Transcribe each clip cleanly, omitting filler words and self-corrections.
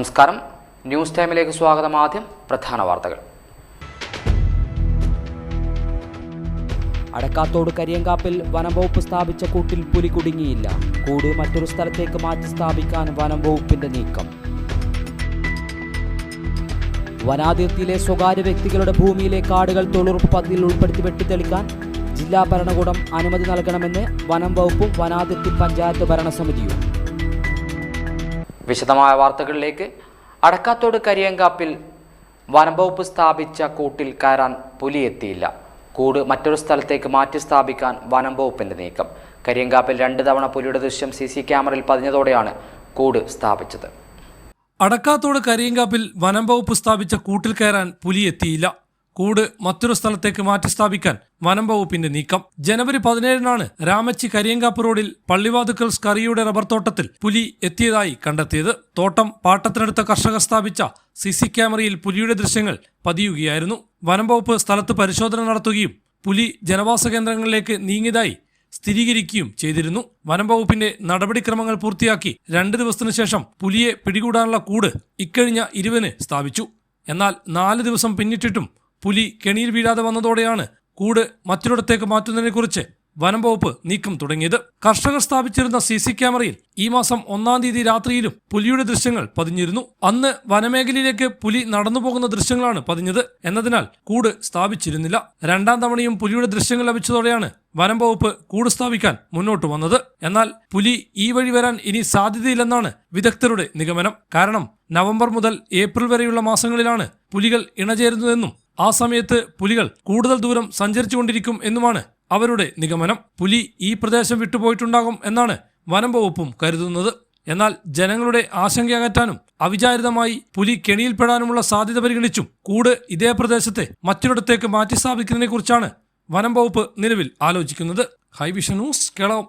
നമസ്കാരം, ന്യൂസ് ടൈമിലേക്ക് സ്വാഗതം. ആദ്യം പ്രധാന വാർത്തകൾ. അടക്കാത്തോട് കരിയങ്കാപ്പിൽ വനംവകുപ്പ് സ്ഥാപിച്ച കൂട്ടിൽ പുലി കുടുങ്ങിയില്ല. കൂട് മറ്റൊരു സ്ഥലത്തേക്ക് മാറ്റി സ്ഥാപിക്കാൻ വനംവകുപ്പിന്റെ നീക്കം. വനാതിർത്തിയിലെ സ്വകാര്യ വ്യക്തികളുടെ ഭൂമിയിലെ കാടുകൾ തൊഴിലുറപ്പ് പദ്ധതിയിൽ ഉൾപ്പെടുത്തി വെട്ടിത്തെളിക്കാൻ ജില്ലാ ഭരണകൂടം അനുമതി നൽകണമെന്ന് വനംവകുപ്പും വനാതിർത്തി പഞ്ചായത്ത് ഭരണസമിതിയും. വിശദമായ വാർത്തകളിലേക്ക്. അടക്കാത്തോട് കരിയങ്കാപ്പിൽ വനംവകുപ്പ് സ്ഥാപിച്ച കൂട്ടിൽ കയറാൻ പുലി എത്തിയില്ല. കൂട് മറ്റൊരു സ്ഥലത്തേക്ക് മാറ്റി സ്ഥാപിക്കാൻ വനംവകുപ്പിന്റെ നീക്കം. കരിയങ്കാപ്പിൽ 2 തവണ പുലിയുടെ ദൃശ്യം CC ക്യാമറയിൽ പതിഞ്ഞതോടെയാണ് കൂട് സ്ഥാപിച്ചത്. അടക്കാത്തോട് കരിയങ്കാപ്പിൽ വനംവകുപ്പ് സ്ഥാപിച്ച കൂട്ടിൽ കയറാൻ പുലി എത്തിയില്ല. കൂട് മറ്റൊരു സ്ഥലത്തേക്ക് മാറ്റി സ്ഥാപിക്കാൻ വനംവകുപ്പിന്റെ നീക്കം. ജനുവരി 17-നാണ് രാമച്ചി കരിയങ്കാപ്പ് റോഡിൽ പള്ളിവാതുക്കൽ സ്കറിയുടെ റബ്ബർ തോട്ടത്തിൽ പുലി എത്തിയതായി കണ്ടെത്തിയത്. തോട്ടം പാട്ടത്തിനെടുത്ത കർഷകർ സ്ഥാപിച്ച CC ക്യാമറയിൽ പുലിയുടെ ദൃശ്യങ്ങൾ പതിയുകയായിരുന്നു. വനംവകുപ്പ് സ്ഥലത്ത് പരിശോധന നടത്തുകയും പുലി ജനവാസ കേന്ദ്രങ്ങളിലേക്ക് നീങ്ങിയതായി സ്ഥിരീകരിക്കുകയും ചെയ്തിരുന്നു. വനംവകുപ്പിന്റെ നടപടിക്രമങ്ങൾ പൂർത്തിയാക്കി 2 ദിവസത്തിനു ശേഷം പുലിയെ പിടികൂടാനുള്ള കൂട് ഇക്കഴിഞ്ഞ 20-ന് സ്ഥാപിച്ചു. എന്നാൽ 4 ദിവസം പിന്നിട്ടിട്ടും പുലി കെണിയിൽ വീഴാതെ വന്നതോടെയാണ് കൂട് മറ്റൊരിടത്തേക്ക് മാറ്റുന്നതിനെക്കുറിച്ച് വനംവകുപ്പ് നീക്കം തുടങ്ങിയത്. കർഷകർ സ്ഥാപിച്ചിരുന്ന CC ക്യാമറയിൽ ഈ മാസം 1-ാം തീയതി രാത്രിയിലും പുലിയുടെ ദൃശ്യങ്ങൾ പതിഞ്ഞിരുന്നു. അന്ന് വനമേഖലയിലേക്ക് പുലി നടന്നുപോകുന്ന ദൃശ്യങ്ങളാണ് പതിഞ്ഞത് എന്നതിനാൽ കൂട് സ്ഥാപിച്ചിരുന്നില്ല. 2-ാം തവണയും പുലിയുടെ ദൃശ്യങ്ങൾ ലഭിച്ചതോടെയാണ് വനംവകുപ്പ് കൂട് സ്ഥാപിക്കാൻ മുന്നോട്ട് വന്നത്. എന്നാൽ പുലി ഈ വഴി വരാൻ ഇനി സാധ്യതയില്ലെന്നാണ് വിദഗ്ധരുടെ നിഗമനം. കാരണം നവംബർ മുതൽ ഏപ്രിൽ വരെയുള്ള മാസങ്ങളിലാണ് പുലികൾ ഇണചേരുന്നതെന്നും ആ സമയത്ത് പുലികൾ കൂടുതൽ ദൂരം സഞ്ചരിച്ചുകൊണ്ടിരിക്കും എന്നുമാണ് അവരുടെ നിഗമനം. പുലി ഈ പ്രദേശം വിട്ടുപോയിട്ടുണ്ടാകും എന്നാണ് വനംവകുപ്പും കരുതുന്നത്. എന്നാൽ ജനങ്ങളുടെ ആശങ്കയകറ്റാനും അവിചാരിതമായി പുലി കെണിയിൽപ്പെടാനുമുള്ള സാധ്യത പരിഗണിച്ചും കൂട് ഇതേ പ്രദേശത്തെ മറ്റൊരിടത്തേക്ക് മാറ്റി സ്ഥാപിക്കുന്നതിനെക്കുറിച്ചാണ് വനംവകുപ്പ് നിലവിൽ ആലോചിക്കുന്നത്. ഹൈവിഷൻ ന്യൂസ്, കേരളം.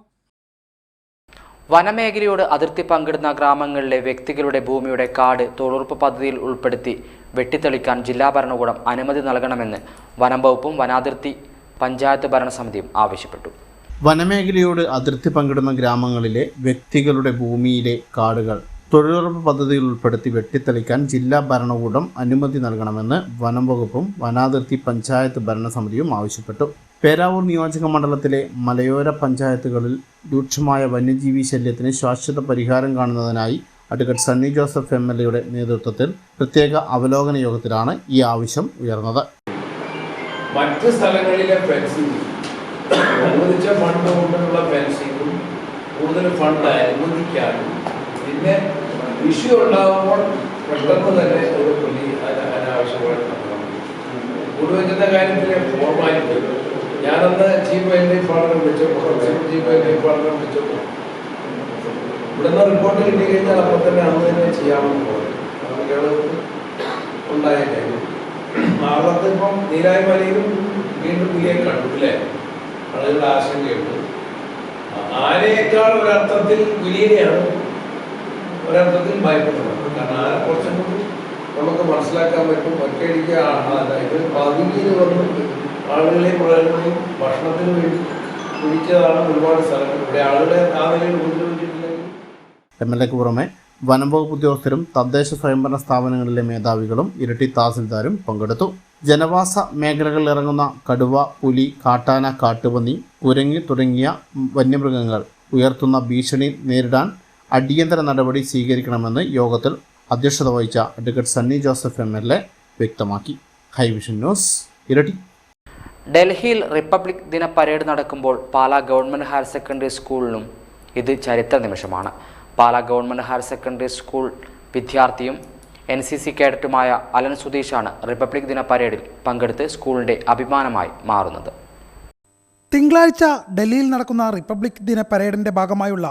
വനമേഖലയോട് അതിർത്തി പങ്കിടുന്ന ഗ്രാമങ്ങളിലെ വ്യക്തികളുടെ ഭൂമിയുടെ കാട് തൊഴിലുറപ്പ് പദ്ധതിയിൽ ഉൾപ്പെടുത്തി വെട്ടിത്തെളിക്കാൻ ജില്ലാ ഭരണകൂടം അനുമതി നൽകണമെന്ന് വനംവകുപ്പും വനാതിർത്തി പഞ്ചായത്ത് ഭരണസമിതിയും ആവശ്യപ്പെട്ടു. വനമേഖലയോട് അതിർത്തി പങ്കിടുന്ന ഗ്രാമങ്ങളിലെ വ്യക്തികളുടെ ഭൂമിയിലെ കാടുകൾ തൊഴിലുറപ്പ് പദ്ധതിയിൽ ഉൾപ്പെടുത്തി വെട്ടിത്തെളിക്കാൻ ജില്ലാ ഭരണകൂടം അനുമതി നൽകണമെന്ന് വനംവകുപ്പും വനാതിർത്തി പഞ്ചായത്ത് ഭരണസമിതിയും ആവശ്യപ്പെട്ടു. പേരാവൂർ നിയോജക മണ്ഡലത്തിലെ മലയോര പഞ്ചായത്തുകളിൽ രൂക്ഷമായ വന്യജീവി ശല്യത്തിന് ശാശ്വത പരിഹാരം കാണുന്നതിനായി അഡ്വക്കേറ്റ് സണ്ണി ജോസഫ് MLA നേതൃത്വത്തിൽ പ്രത്യേക അവലോകന യോഗത്തിലാണ് ഈ ആവശ്യം ഉയർന്നത്. മറ്റ് സ്ഥലങ്ങളിലെ ഫെൻസിംഗ് അനുവദിച്ച ഫണ്ട് കൊണ്ടുള്ള ഫെൻസിങ്ങും കൂടുതൽ ഫണ്ട് അനുവദിക്കാനും പിന്നെ ഇഷ്യൂ ഉണ്ടാകുമ്പോൾ പെട്ടെന്ന് തന്നെ ഒരു പുലി അനാവശ്യമായിട്ട് കൂട് വയ്ക്കുന്ന കാര്യത്തിലെ ഫോർമാലിറ്റി ഞാനന്ന് ചീഫ് വൈൽഡ് ലൈഫ് വാർഡനെ വിളിച്ചപ്പോൾ ചീഫ് വൈൽഡ് ലൈഫ് വാർഡനെ വിളിച്ചപ്പോൾ ഇവിടുന്ന് റിപ്പോർട്ട് കിട്ടി കഴിഞ്ഞാൽ അപ്പോൾ തന്നെ അന്ന് തന്നെ ചെയ്യാമെന്ന് പറഞ്ഞു. അതൊക്കെയാണ് ഉണ്ടായ കാര്യം. നാളത്തെ ഇപ്പം നീരായി മലയിലും വീണ്ടും പുലിയെ കണ്ടു അല്ലേ? ആളുകളുടെ ആശങ്കയുണ്ട്. ആനയേക്കാൾ ഒരർത്ഥത്തിൽ പുലിയെയാണ് ഒരർത്ഥത്തിൽ ഭയപ്പെടുന്നത്. കാരണം ആന കുറച്ചും കൂടി നമുക്ക് മനസ്സിലാക്കാൻ പറ്റും. ഒറ്റയടിക്ക് ഇത് പതുങ്ങിയിൽ വന്ന് ആളുകളെയും മൃഗങ്ങളെയും ഭക്ഷണത്തിന് വേണ്ടി പിടിച്ചതാണ് ഒരുപാട് സ്ഥലങ്ങൾ. ഇവിടെ ആളുകളെ ആ നിലയിൽ ഉപദ്രവിച്ചിട്ടില്ലെങ്കിൽ MLAക്ക് പുറമെ വനംവകുപ്പ് ഉദ്യോഗസ്ഥരും തദ്ദേശ സ്വയംഭരണ സ്ഥാപനങ്ങളിലെ മേധാവികളും ഇരട്ടി തഹസിൽദാരും പങ്കെടുത്തു. ജനവാസ മേഖലകളിൽ ഇറങ്ങുന്ന കടുവ, പുലി, കാട്ടാന, കാട്ടുപന്നി, കുരങ്ങ് തുടങ്ങിയ വന്യമൃഗങ്ങൾ ഉയർത്തുന്ന ഭീഷണി നേരിടാൻ അടിയന്തര നടപടി സ്വീകരിക്കണമെന്ന് യോഗത്തിൽ അധ്യക്ഷത വഹിച്ച അഡ്വക്കേറ്റ് സണ്ണി ജോസഫ് MLA വ്യക്തമാക്കി. ഹൈവിഷൻ ന്യൂസ്, ഇരട്ടി. ഡൽഹിയിൽ റിപ്പബ്ലിക് ദിന പരേഡ് നടക്കുമ്പോൾ പാലാ ഗവൺമെൻറ് ഹയർ സെക്കൻഡറി സ്കൂളിനും ഇത് ചരിത്ര നിമിഷമാണ്. Pala government higher secondary school വിദ്യാർത്ഥിയും NCC കേഡറ്റുമായ അലൻ സുധീഷാണ് റിപ്പബ്ലിക് ദിന പരേഡിൽ പങ്കെടുത്ത് സ്കൂളിൻ്റെ അഭിമാനമായി മാറുന്നത്. തിങ്കളാഴ്ച ഡൽഹിയിൽ നടക്കുന്ന റിപ്പബ്ലിക് ദിന പരേഡിന്റെ ഭാഗമായുള്ള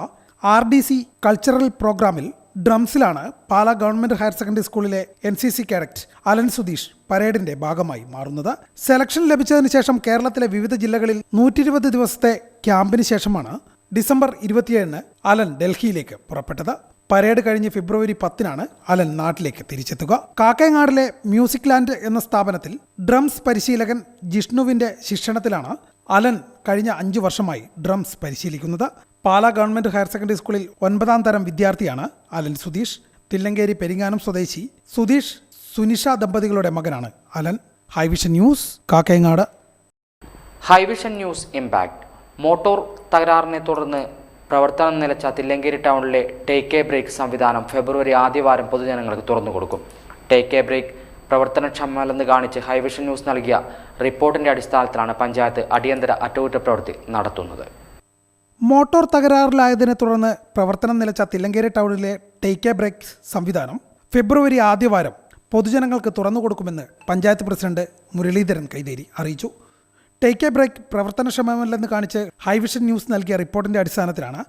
RDC കൾച്ചറൽ പ്രോഗ്രാമിൽ ഡ്രംസിലാണ് പാലാ ഗവൺമെന്റ് ഹയർ സെക്കൻഡറി സ്കൂളിലെ NCC കേഡറ്റ് അലൻ സുധീഷ് പരേഡിന്റെ ഭാഗമായി മാറുന്നത്. സെലക്ഷൻ ലഭിച്ചതിന് ശേഷം കേരളത്തിലെ വിവിധ ജില്ലകളിൽ 120 ദിവസത്തെ ക്യാമ്പിന് ശേഷമാണ് ഡിസംബർ 27-ന് അലൻ ഡൽഹിയിലേക്ക് പുറപ്പെട്ടത്. പരേഡ് കഴിഞ്ഞ് ഫെബ്രുവരി 10-നാണ് അലൻ നാട്ടിലേക്ക് തിരിച്ചെത്തുക. കാക്കയങ്ങാടിലെ മ്യൂസിക് ലാൻഡ് എന്ന സ്ഥാപനത്തിൽ ഡ്രംസ് പരിശീലകൻ ജിഷ്ണുവിന്റെ ശിക്ഷണത്തിലാണ് അലൻ കഴിഞ്ഞ 5 വർഷമായി ഡ്രംസ് പരിശീലിക്കുന്നത്. പാലാ ഗവൺമെന്റ് ഹയർ സെക്കൻഡറി സ്കൂളിൽ 9ാം തരം വിദ്യാർത്ഥിയാണ് അലൻ സുധീഷ്. തില്ലങ്കേരി പെരിങ്ങാനം സ്വദേശി സുധീഷ് സുനിഷ ദമ്പതികളുടെ മകനാണ് Alan. High vision news, Kakkayangad. High vision news impact. Motor തകരാറിനെ തുടർന്ന് പ്രവർത്തനം നിലച്ച തില്ലങ്കേരി ടൗണിലെ ടേക്ക് എ ബ്രേക്ക് സംവിധാനം ഫെബ്രുവരി ആദ്യവാരം പൊതുജനങ്ങൾക്ക് തുറന്നുകൊടുക്കും. ടേക്ക് എ ബ്രേക്ക് പ്രവർത്തനക്ഷമമല്ലെന്ന് കാണിച്ച് ഹൈവിഷൻ ന്യൂസ് നൽകിയ റിപ്പോർട്ടിന്റെ അടിസ്ഥാനത്തിലാണ് പഞ്ചായത്ത് അടിയന്തര അറ്റകുറ്റപ്രവൃത്തി നടത്തുന്നത്. മോട്ടോർ തകരാറിലായതിനെ തുടർന്ന് പ്രവർത്തനം നിലച്ച തില്ലങ്കേരി ടൗണിലെ ടേക്ക് എ ബ്രേക്ക് സംവിധാനം ഫെബ്രുവരി ആദ്യവാരം പൊതുജനങ്ങൾക്ക് തുറന്നുകൊടുക്കുമെന്ന് പഞ്ചായത്ത് പ്രസിഡന്റ് മുരളീധരൻ കൈതേരി അറിയിച്ചു. ടേക്ക് എ ബ്രേക്ക് പ്രവർത്തനക്ഷമമല്ലെന്ന് കാണിച്ച് ഹൈവിഷൻ ന്യൂസ് നൽകിയ റിപ്പോർട്ടിന്റെ അടിസ്ഥാനത്തിലാണ്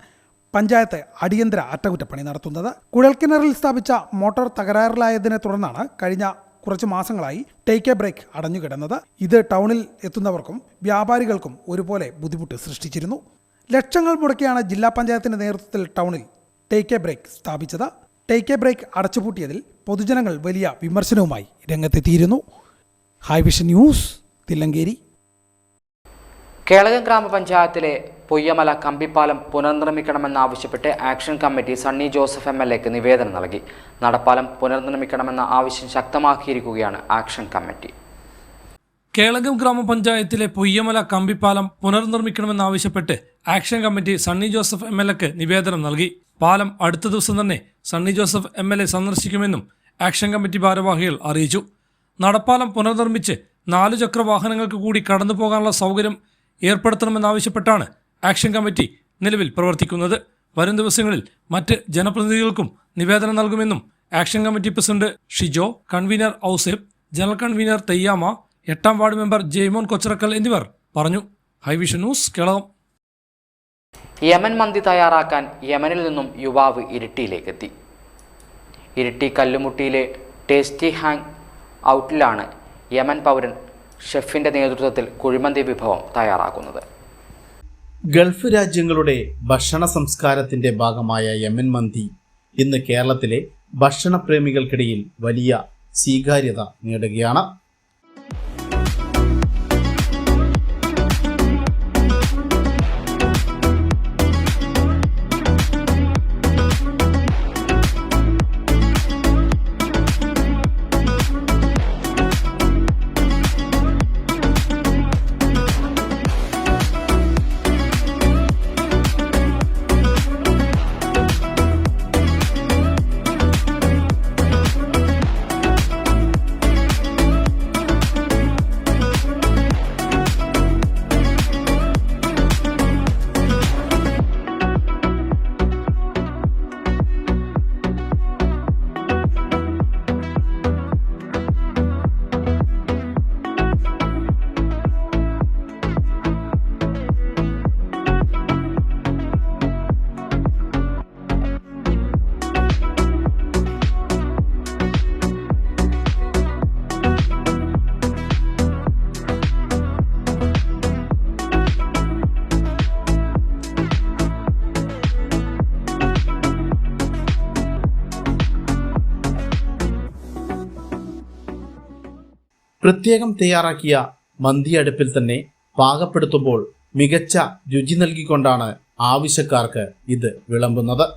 പഞ്ചായത്ത് അടിയന്തര അറ്റകുറ്റപ്പണി നടത്തുന്നത്. കുഴൽക്കിണറിൽ സ്ഥാപിച്ച മോട്ടോർ തകരാറിലായതിനെ തുടർന്നാണ് കഴിഞ്ഞ കുറച്ച് മാസങ്ങളായി ടേക്ക് എ ബ്രേക്ക് അടഞ്ഞുകിടന്നത്. ഇത് ടൗണിൽ എത്തുന്നവർക്കും വ്യാപാരികൾക്കും ഒരുപോലെ ബുദ്ധിമുട്ട് സൃഷ്ടിച്ചിരുന്നു. ലക്ഷങ്ങൾ മുടക്കിയാണ് ജില്ലാ പഞ്ചായത്തിന്റെ നേതൃത്വത്തിൽ ടൗണിൽ ടേക്ക് എ ബ്രേക്ക് സ്ഥാപിച്ചത്. ടേക്ക് എ ബ്രേക്ക് അടച്ചുപൂട്ടിയതിൽ പൊതുജനങ്ങൾ വലിയ വിമർശനവുമായി രംഗത്തെത്തിയിരുന്നു. High vision news, Thillankeri. കേളകം ഗ്രാമപഞ്ചായത്തിലെ പൊയ്യമല കമ്പിപ്പാലം പുനർനിർമ്മിക്കണമെന്നാവശ്യപ്പെട്ട് ആക്ഷൻ കമ്മിറ്റി സണ്ണി ജോസഫ് MLAക്ക് നിവേദനം നൽകി. നടപ്പാലം പുനർനിർമ്മിക്കണമെന്ന ആവശ്യം ശക്തമാക്കിയിരിക്കുകയാണ് ആക്ഷൻ കമ്മിറ്റി. കേളകം ഗ്രാമപഞ്ചായത്തിലെ പൊയ്യമല കമ്പിപ്പാലം പുനർനിർമ്മിക്കണമെന്നാവശ്യപ്പെട്ട് ആക്ഷൻ കമ്മിറ്റി സണ്ണി ജോസഫ് MLAക്ക് നിവേദനം നൽകി. പാലം അടുത്ത ദിവസം തന്നെ സണ്ണി ജോസഫ് MLA സന്ദർശിക്കുമെന്നും ആക്ഷൻ കമ്മിറ്റി ഭാരവാഹികൾ അറിയിച്ചു. നടപ്പാലം പുനർനിർമ്മിച്ച് 4 ചക്ര വാഹനങ്ങൾക്ക് കൂടി കടന്നു പോകാനുള്ള സൗകര്യം ഏർപ്പെടുത്തണമെന്നാവശ്യപ്പെട്ടാണ് ആക്ഷൻ കമ്മിറ്റി നിലവിൽ പ്രവർത്തിക്കുന്നത്. വരും ദിവസങ്ങളിൽ മറ്റ് ജനപ്രതിനിധികൾക്കും നിവേദനം നൽകുമെന്നും action committee president Shijo, convener Ousep, general convener Theyyama, 8ാം വാർഡ് മെമ്പർ ജെയ്മോൻ കൊച്ചറക്കൽ എന്നിവർ പറഞ്ഞു. High vision news, Kelakam. Yemen mandi തയ്യാറാക്കാൻ യമനിൽ നിന്നും യുവാവ് ഇരിട്ടിയിലേക്കെത്തി. ഇരിട്ടി കല്ലുമുട്ടിയിലെ ടേസ്റ്റി ഹാങ് ഔട്ടിലാണ് യമൻ പൗരൻ ഷെഫിന്റെ നേതൃത്വത്തിൽ കുഴിമന്തി വിഭവം തയ്യാറാക്കുന്നത്. ഗൾഫ് രാജ്യങ്ങളുടെ ഭക്ഷണ സംസ്കാരത്തിന്റെ ഭാഗമായ യമൻ മന്തി ഇന്ന് കേരളത്തിലെ ഭക്ഷണപ്രേമികൾക്കിടയിൽ വലിയ സ്വീകാര്യത നേടുകയാണ്. പ്രത്യേകം തയ്യാറാക്കിയ മന്തി അടുപ്പിൽ തന്നെ പാകപ്പെടുത്തുമ്പോൾ മികച്ച രുചി നൽകിക്കൊണ്ടാണ് ആവശ്യക്കാർക്ക് ഇത് വിളമ്പുന്നത്.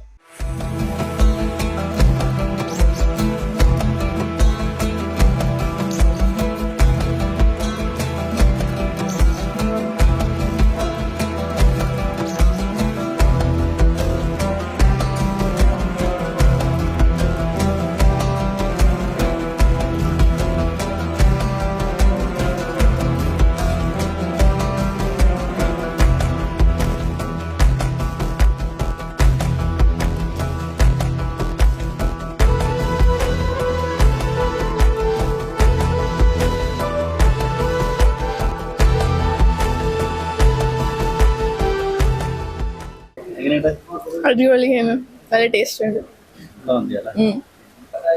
അടിപൊളിയാണ്, നല്ല ടേസ്റ്റ് ഉണ്ട്.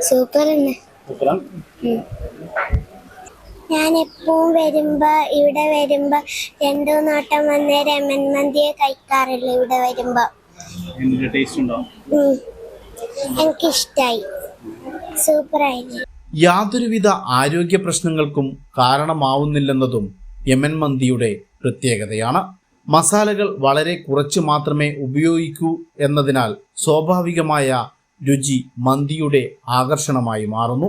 സൂപ്പർ തന്നെ. ഞാൻ എപ്പോഴും വരുമ്പോ ഇവിടെ വരുമ്പോ 2 നോട്ടം വന്ന് യമൻ മന്തിയെ കഴിക്കാറില്ല. ഇവിടെ വരുമ്പോ എനിക്കിഷ്ടായി, സൂപ്പറായി. യാതൊരുവിധ ആരോഗ്യ പ്രശ്നങ്ങൾക്കും കാരണമാവുന്നില്ലെന്നതും യമൻ മന്തിയുടെ പ്രത്യേകതയാണ്. മസാലകൾ വളരെ കുറച്ച് മാത്രമേ ഉപയോഗിക്കൂ എന്നതിനാൽ സ്വാഭാവികമായ രുചി മന്തിയുടെ ആകർഷണമായി മാറുന്നു.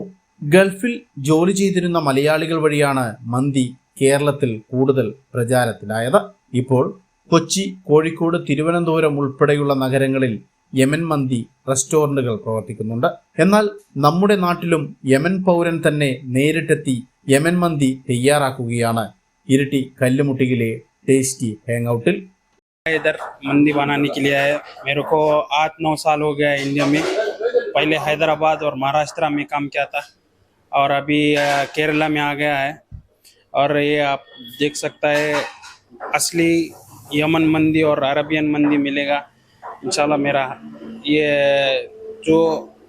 ഗൾഫിൽ ജോലി ചെയ്തിരുന്ന മലയാളികൾ വഴിയാണ് മന്തി കേരളത്തിൽ കൂടുതൽ പ്രചാരത്തിലായത്. ഇപ്പോൾ കൊച്ചി, കോഴിക്കോട്, തിരുവനന്തപുരം ഉൾപ്പെടെയുള്ള നഗരങ്ങളിൽ യമൻ മന്തി റെസ്റ്റോറൻറ്റുകൾ പ്രവർത്തിക്കുന്നുണ്ട്. എന്നാൽ നമ്മുടെ നാട്ടിലും യമൻ പൗരൻ തന്നെ നേരിട്ടെത്തി യമൻ മന്തി തയ്യാറാക്കുകയാണ് ഇരിട്ടി കല്ലുമുട്ടിയിലെ ടേസ്റ്റി ഹാങ് ഔട്ടിൽ. इधर मंदी बनाने के लिए आया। मेरे को 8-9 साल हो गया इंडिया में। पहले हैदराबाद और महाराष्ट्र में काम किया था और अभी केरला में आ गया है। और ये आप देख सकता है असली यमन मंदी और अरबियन मंदी मिलेगा इंशाल्लाह। मेरा ये जो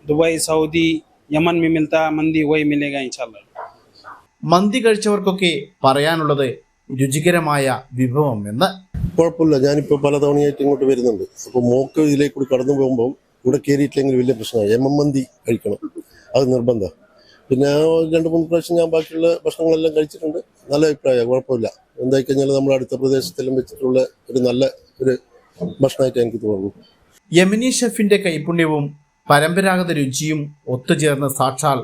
दुबई, सऊदी, यमन में मिलता मंदी वही मिलेगा इंशाल्लाह। മന്തി കഴിച്ചവർക്കൊക്കെ പറയാനുള്ളത് രുചികരമായ വിഭവം എന്ന്. കുഴപ്പമില്ല, ഞാനിപ്പോൾ പലതവണയായിട്ട് ഇങ്ങോട്ട് വരുന്നുണ്ട്. അപ്പോൾ മോക്ക് ഇതിലേക്ക് കൂടി കടന്നു പോകുമ്പോൾ ഇവിടെ കയറിയിട്ടില്ലെങ്കിൽ വലിയ പ്രശ്നമാണ്. യമൻ മന്തി കഴിക്കണം, അത് നിർബന്ധമാണ്. പിന്നെ 2-3 പ്രാവശ്യം ഞാൻ ബാക്കിയുള്ള ഭക്ഷണങ്ങളെല്ലാം കഴിച്ചിട്ടുണ്ട്. നല്ല അഭിപ്രായമാണ്, കുഴപ്പമില്ല. എന്തായി കഴിഞ്ഞാൽ നമ്മൾ അടുത്ത പ്രദേശത്തെല്ലാം വെച്ചിട്ടുള്ള ഒരു നല്ല ഒരു ഭക്ഷണമായിട്ട് എനിക്ക് തോന്നുന്നു. യമനി ഷെഫിന്റെ കൈപുണ്യവും പരമ്പരാഗത രുചിയും ഒത്തുചേർന്ന് സാക്ഷാൽ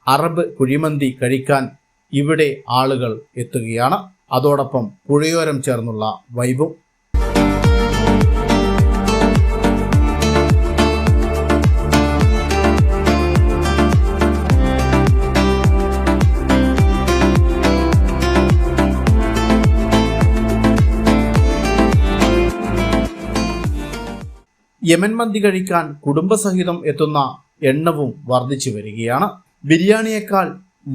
അറബ് കുഴിമന്തി കഴിക്കാൻ ഇവിടെ ആളുകൾ എത്തുകയാണ്. അതോടൊപ്പം പുഴയോരം ചേർന്നുള്ള വൈബും. യമൻ മന്തി കഴിക്കാൻ കുടുംബസഹിതം എത്തുന്ന എണ്ണവും വർദ്ധിച്ചു വരികയാണ്. ബിരിയാണിയേക്കാൾ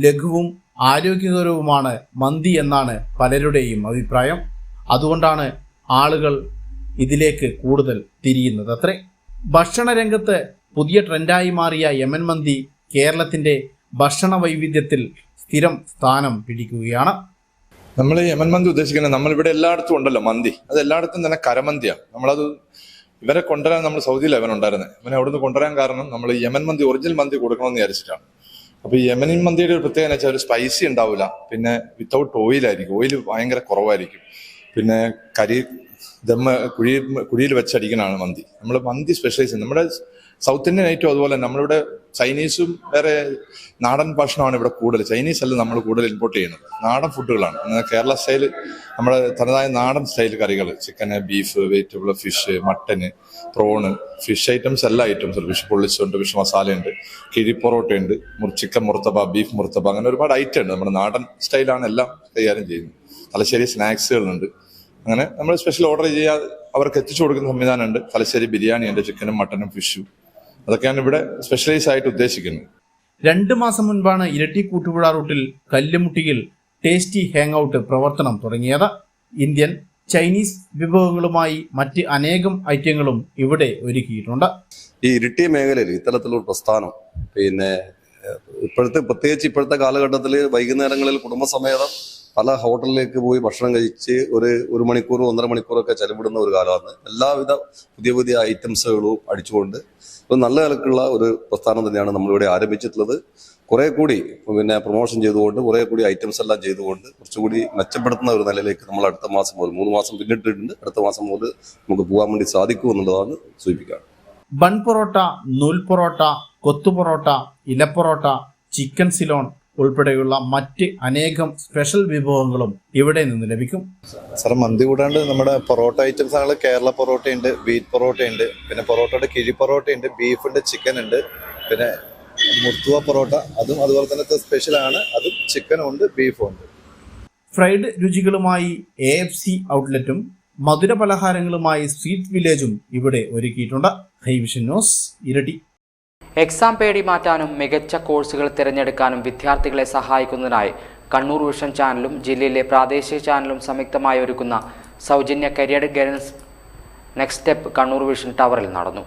ലഘുവും ആരോഗ്യകരവുമാണ് മന്തി എന്നാണ് പലരുടെയും അഭിപ്രായം. അതുകൊണ്ടാണ് ആളുകൾ ഇതിലേക്ക് കൂടുതൽ തിരിയുന്നത് അത്രേ. ഭക്ഷണരംഗത്ത് പുതിയ ട്രെൻഡായി മാറിയ യമൻ മന്തി കേരളത്തിൻ്റെ ഭക്ഷണ വൈവിധ്യത്തിൽ സ്ഥിരം സ്ഥാനം പിടിക്കുകയാണ്. നമ്മൾ യമൻ മന്തി ഉദ്ദേശിക്കുന്നത് നമ്മളിവിടെ എല്ലായിടത്തും ഉണ്ടല്ലോ മന്തി, അത് എല്ലായിടത്തും തന്നെ കരമന്തിയാണ്. നമ്മളത് ഇവരെ കൊണ്ടുവരാൻ നമ്മൾ സൗദിയിലാണ് ഇവനുണ്ടായിരുന്നത്. ഇവനെ അവിടുന്ന് കൊണ്ടുവരാൻ കാരണം നമ്മൾ യമൻ മന്തി ഒറിജിനൽ മന്തി കൊടുക്കണമെന്ന് വിചാരിച്ചിട്ടാണ്. അപ്പൊ ഈ യമനിൻ മന്തിയുടെ ഒരു പ്രത്യേകത വെച്ചാൽ ഒരു സ്പൈസി ഉണ്ടാവില്ല, പിന്നെ വിത്തൗട്ട് ഓയിലായിരിക്കും, ഓയിൽ ഭയങ്കര കുറവായിരിക്കും, പിന്നെ കുഴിയിൽ വെച്ചടിക്കണതാണ് മന്തി. നമ്മൾ മന്തി സ്പെഷ്യലൈസ് ചെയ്യുന്നത് നമ്മുടെ സൗത്ത് ഇന്ത്യൻ ഐറ്റം. അതുപോലെ നമ്മളിവിടെ ചൈനീസും വേറെ നാടൻ ഭക്ഷണമാണ് ഇവിടെ കൂടുതൽ. ചൈനീസ് അല്ല നമ്മൾ കൂടുതൽ ഇമ്പോർട്ട് ചെയ്യുന്നത്, നാടൻ ഫുഡുകളാണ്. കേരള സ്റ്റൈല് നമ്മുടെ തനതായ നാടൻ സ്റ്റൈൽ കറികൾ, chicken, beef, vegetable, fish, mutton, prawn, fish items എല്ലാ ഐറ്റംസും. ഫിഷ് പൊള്ളിച്ചുണ്ട്, ഫിഷ് മസാലയുണ്ട്, കിഴി പൊറോട്ടയുണ്ട്, ചിക്കൻ മുർത്തബ, ബീഫ് മുർത്തബ, അങ്ങനെ ഒരുപാട് ഐറ്റം ഉണ്ട്. നമ്മുടെ നാടൻ സ്റ്റൈലാണ് എല്ലാം കൈകാര്യം ചെയ്യുന്നത്. തലശ്ശേരി സ്നാക്സുകളുണ്ട്. അങ്ങനെ നമ്മൾ സ്പെഷ്യൽ ഓർഡർ ചെയ്യാൻ അവർക്ക് എത്തിച്ചു കൊടുക്കുന്ന സംവിധാനമുണ്ട്. തലശ്ശേരി ബിരിയാണി ഉണ്ട്, ചിക്കനും മട്ടനും ഫിഷും, അതൊക്കെയാണ് ഇവിടെ സ്പെഷ്യലൈസ് ആയിട്ട് ഉദ്ദേശിക്കുന്നത്. 2 മാസം മുൻപാണ് ഇരട്ടി കൂട്ടുപുഴ റൂട്ടിൽ കല്ലുമുട്ടിയിൽ ടേസ്റ്റി ഹാങ് ഔട്ട് പ്രവർത്തനം തുടങ്ങിയത്. ഇന്ത്യൻ, ചൈനീസ് വിഭവങ്ങളുമായി മറ്റ് അനേകം ഐറ്റങ്ങളും ഇവിടെ ഒരുക്കിയിട്ടുണ്ട്. ഈ ഇരിട്ടി മേഖലയിൽ ഇത്തരത്തിലുള്ള പ്രസ്ഥാനം പിന്നെ പ്രത്യേകിച്ച് ഇപ്പോഴത്തെ കാലഘട്ടത്തിൽ വൈകുന്നേരങ്ങളിൽ കുടുംബസമേതം പല ഹോട്ടലിലേക്ക് പോയി ഭക്ഷണം കഴിച്ച് ഒരു മണിക്കൂർ 1.5 മണിക്കൂറൊക്കെ ചെലവിടുന്ന ഒരു കാലമാണ്. എല്ലാവിധ പുതിയ ഐറ്റംസുകളും അടിച്ചുകൊണ്ട് ഒരു നല്ല നിലക്കുള്ള ഒരു പ്രസ്ഥാനം തന്നെയാണ് നമ്മളിവിടെ ആരംഭിച്ചിട്ടുള്ളത്. കുറെ കൂടി പിന്നെ പ്രൊമോഷൻ ചെയ്തുകൊണ്ട്, കുറെ കൂടി ഐറ്റംസ് എല്ലാം ചെയ്തുകൊണ്ട് കുറച്ചുകൂടി മെച്ചപ്പെടുത്തുന്ന ഒരു നിലയിലേക്ക് നമ്മൾ അടുത്ത മാസം മുതൽ 3 മാസം പിന്നിട്ടിട്ടുണ്ട്. അടുത്ത മാസം മുതൽ നമുക്ക് പോകാൻ വേണ്ടി സാധിക്കും എന്നുള്ളതാണ് സൂചിപ്പിക്കുക. ബൺ പൊറോട്ട, നൂൽ പൊറോട്ട, കൊത്തു പൊറോട്ട, ഇലപ്പൊറോട്ട, ചിക്കൻ സിലോൺ ഉൾപ്പെടെയുള്ള മറ്റ് അനേകം സ്പെഷ്യൽ വിഭവങ്ങളും ഇവിടെ നിന്ന് ലഭിക്കും. സാർ, മന്തി കൂടാണ്ട് നമ്മുടെ പൊറോട്ട ഐറ്റംസ് ആണ്. കേരള പൊറോട്ടയുണ്ട്, ബീറ്റ് പൊറോട്ടയുണ്ട്, പിന്നെ പൊറോട്ടയുടെ കിഴി പൊറോട്ടയുണ്ട്, ബീഫുണ്ട്, ചിക്കൻ ഉണ്ട്, പിന്നെ മുർത്തുവ പൊറോട്ട, അതും അതുപോലെ തന്നെ സ്പെഷ്യലാണ്. അതും ചിക്കനും ഉണ്ട്, ബീഫും ഉണ്ട്. ഫ്രൈഡ് രുചികളുമായി AFC ഔട്ട്ലെറ്റും മധുര പലഹാരങ്ങളുമായി സ്വീറ്റ് വില്ലേജും ഇവിടെ ഒരുക്കിയിട്ടുണ്ട്. ഹൈവിഷൻ ന്യൂസ്, ഇരട്ടി. എക്സാം പേടി മാറ്റാനും മികച്ച കോഴ്സുകൾ തിരഞ്ഞെടുക്കാനും വിദ്യാർത്ഥികളെ സഹായിക്കുന്നതിനായി കണ്ണൂർ വിഷൻ ചാനലും ജില്ലയിലെ പ്രാദേശിക ചാനലും സംയുക്തമായി ഒരുക്കുന്ന സൗജന്യ career guidance next step Kannur vision ടവറിൽ നടന്നു.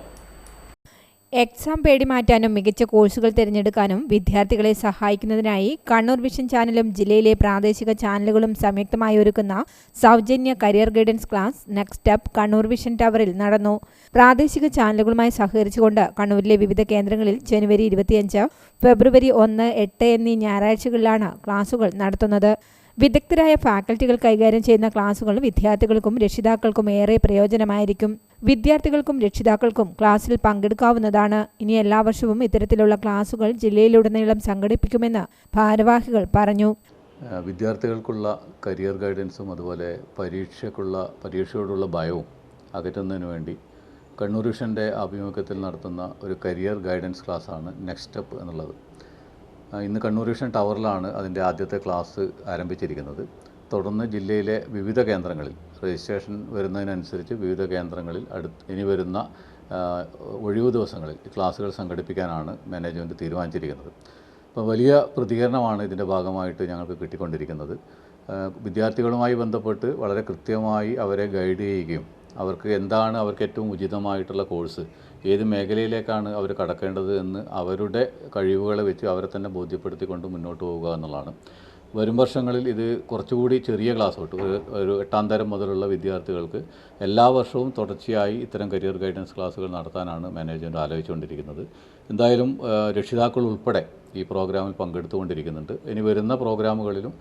എക്സാം പേടി മാറ്റാനും മികച്ച കോഴ്സുകൾ തിരഞ്ഞെടുക്കാനും വിദ്യാർത്ഥികളെ സഹായിക്കുന്നതിനായി കണ്ണൂർ വിഷൻ ചാനലും ജില്ലയിലെ പ്രാദേശിക ചാനലുകളും സംയുക്തമായി ഒരുക്കുന്ന സൗജന്യ career guidance class next step Kannur vision ടവറിൽ നടന്നു. പ്രാദേശിക ചാനലുകളുമായി സഹകരിച്ചുകൊണ്ട് കണ്ണൂരിലെ വിവിധ കേന്ദ്രങ്ങളിൽ ജനുവരി 25, ഫെബ്രുവരി 1, 8 എന്നീ ഞായറാഴ്ചകളിലാണ് ക്ലാസുകൾ നടത്തുന്നത്. വിദഗ്ധരായ ഫാക്കൽറ്റികൾ കൈകാര്യം ചെയ്യുന്ന ക്ലാസുകൾ വിദ്യാർത്ഥികൾക്കും രക്ഷിതാക്കൾക്കും ഏറെ പ്രയോജനമായിരിക്കും. വിദ്യാർത്ഥികൾക്കും രക്ഷിതാക്കൾക്കും ക്ലാസ്സിൽ പങ്കെടുക്കാവുന്നതാണ്. ഇനി എല്ലാ വർഷവും ഇത്തരത്തിലുള്ള ക്ലാസുകൾ ജില്ലയിലുടനീളം സംഘടിപ്പിക്കുമെന്ന് ഭാരവാഹികൾ പറഞ്ഞു. വിദ്യാർത്ഥികൾക്കുള്ള കരിയർ ഗൈഡൻസും അതുപോലെ പരീക്ഷയോടുള്ള ഭയവും അകറ്റുന്നതിന് വേണ്ടി കണ്ണൂർ വിഷൻ്റെ ആഭിമുഖ്യത്തിൽ നടത്തുന്ന ഒരു കരിയർ ഗൈഡൻസ് ക്ലാസ്സാണ് നെക്സ്റ്റ് സ്റ്റെപ്പ് എന്നുള്ളത്. ഇന്ന് കണ്ണൂർ വിഷൻ ടവറിലാണ് അതിൻ്റെ ആദ്യത്തെ ക്ലാസ് ആരംഭിച്ചിരിക്കുന്നത്. തുടർന്ന് ജില്ലയിലെ വിവിധ കേന്ദ്രങ്ങളിൽ രജിസ്ട്രേഷൻ വരുന്നതിനനുസരിച്ച് വിവിധ കേന്ദ്രങ്ങളിൽ ഇനി വരുന്ന ഒഴിവു ദിവസങ്ങളിൽ ക്ലാസ്സുകൾ സംഘടിപ്പിക്കാനാണ് മാനേജ്മെൻറ്റ് തീരുമാനിച്ചിരിക്കുന്നത്. അപ്പോൾ വലിയ പ്രതികരണമാണ് ഇതിൻ്റെ ഭാഗമായിട്ട് ഞങ്ങൾക്ക് കിട്ടിക്കൊണ്ടിരിക്കുന്നത്. വിദ്യാർത്ഥികളുമായി ബന്ധപ്പെട്ട് വളരെ കൃത്യമായി അവരെ ഗൈഡ് ചെയ്യുകയും അവർക്ക് ഏറ്റവും ഉചിതമായിട്ടുള്ള കോഴ്സ്, ഏത് മേഖലയിലേക്കാണ് അവർ കടക്കേണ്ടത് എന്ന് അവരുടെ കഴിവുകളെ വെച്ച് അവരെ തന്നെ ബോധ്യപ്പെടുത്തിക്കൊണ്ട് മുന്നോട്ട് പോവുക എന്നുള്ളതാണ്. വരും വർഷങ്ങളിൽ ഇത് കുറച്ചുകൂടി ചെറിയ ക്ലാസ് തൊട്ട് ഒരു 8ാം തരം മുതലുള്ള വിദ്യാർത്ഥികൾക്ക് എല്ലാ വർഷവും തുടർച്ചയായി ഇത്തരം കരിയർ ഗൈഡൻസ് ക്ലാസ്സുകൾ നടത്താനാണ് മാനേജ്മെൻറ്റ് ആലോചിച്ചുകൊണ്ടിരിക്കുന്നത്. എന്തായാലും രക്ഷിതാക്കൾ ഉൾപ്പെടെ ഈ പ്രോഗ്രാമിൽ പങ്കെടുത്തുകൊണ്ടിരിക്കുന്നുണ്ട്. ഇനി വരുന്ന പ്രോഗ്രാമുകളിലും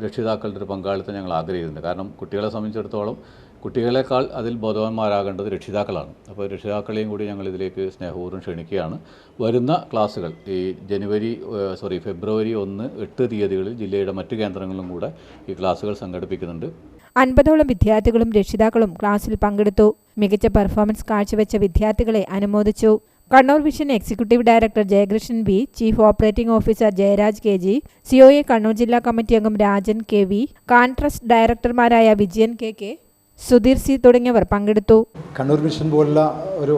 രക്ഷിതാക്കളുടെ ഒരു പങ്കാളിത്തം ഞങ്ങൾ ആഗ്രഹിക്കുന്നുണ്ട്. കാരണം കുട്ടികളെ സംബന്ധിച്ചിടത്തോളം കുട്ടികളെക്കാൾ അതിൽ ബോധവാന്മാരാകേണ്ടത് രക്ഷിതാക്കളാണ്. അപ്പോൾ രക്ഷിതാക്കളെയും കൂടി ഞങ്ങൾ ഇതിലേക്ക് സ്നേഹപൂർവ്വം ക്ഷണിക്കുകയാണ്. വരുന്ന ക്ലാസ്സുകൾ ഈ ഫെബ്രുവരി 1, 8 തീയതികളിൽ ജില്ലയുടെ മറ്റു കേന്ദ്രങ്ങളിലും കൂടെ ഈ ക്ലാസ്സുകൾ സംഘടിപ്പിക്കുന്നുണ്ട്. 50ഓളം വിദ്യാർത്ഥികളും രക്ഷിതാക്കളും ക്ലാസ്സിൽ പങ്കെടുത്തു. മികച്ച പെർഫോമൻസ് കാഴ്ചവെച്ച വിദ്യാർത്ഥികളെ അനുമോദിച്ചു. Kannur vision executive director Jayakrishnan B, chief operating officer Jayaraj K G, COA Kannur ജില്ലാ കമ്മിറ്റി അംഗം രാജൻ കെ വി, കാൻട്രസ്റ്റ് ഡയറക്ടർമാരായ വിജയൻ കെ, സുധീർ സി തുടങ്ങിയവർ പങ്കെടുത്തു. കണ്ണൂർ വിഷൻ പോലുള്ള ഒരു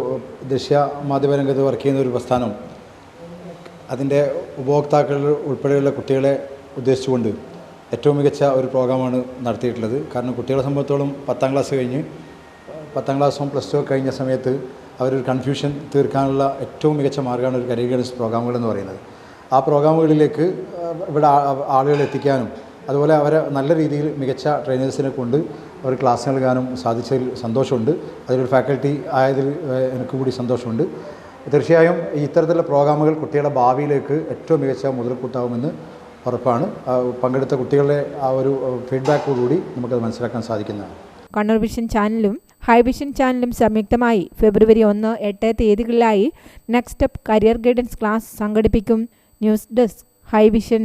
ദൃശ്യ മാധ്യമ രംഗത്ത് വർക്ക് ചെയ്യുന്ന ഒരു പ്രസ്ഥാനം അതിൻ്റെ ഉപഭോക്താക്കൾ ഉൾപ്പെടെയുള്ള കുട്ടികളെ ഉദ്ദേശിച്ചുകൊണ്ട് ഏറ്റവും മികച്ച ഒരു പ്രോഗ്രാമാണ് നടത്തിയിട്ടുള്ളത്. കാരണം കുട്ടികളെ സംബന്ധിച്ചോളം 10ാം ക്ലാസ് കഴിഞ്ഞ് 10ാം ക്ലാസ്സും +2 കഴിഞ്ഞ സമയത്ത് അവരൊരു കൺഫ്യൂഷൻ തീർക്കാനുള്ള ഏറ്റവും മികച്ച മാർഗ്ഗമാണ് ഒരു കരിയർ ഗൈഡൻസ് പ്രോഗ്രാമുകൾ എന്ന് പറയുന്നത്. ആ പ്രോഗ്രാമുകളിലേക്ക് ഇവിടെ ആളുകളെ എത്തിക്കാനും അതുപോലെ അവരെ നല്ല രീതിയിൽ മികച്ച ട്രെയിനേഴ്സിനെ കൊണ്ട് അവർ ക്ലാസ് നൽകാനും സാധിച്ചതിൽ സന്തോഷമുണ്ട്. അതിലൊരു ഫാക്കൽറ്റി ആയതിൽ എനിക്ക് കൂടി സന്തോഷമുണ്ട്. തീർച്ചയായും ഇത്തരത്തിലുള്ള പ്രോഗ്രാമുകൾ കുട്ടികളുടെ ഭാവിയിലേക്ക് ഏറ്റവും മികച്ച മുതൽക്കൂട്ടാവുമെന്ന് ഉറപ്പാണ്. പങ്കെടുത്ത കുട്ടികളുടെ ആ ഒരു ഫീഡ്ബാക്കോടുകൂടി നമുക്കത് മനസ്സിലാക്കാൻ സാധിക്കുന്നതാണ്. കണ്ണൂർ വിഷൻ ചാനലും ഹൈ വിഷൻ ചാനലും സംയുക്തമായി ഫെബ്രുവരി 1, 8 തീയതികളിലായി next step career guidance class സംഘടിപ്പിക്കും. News desk high vision.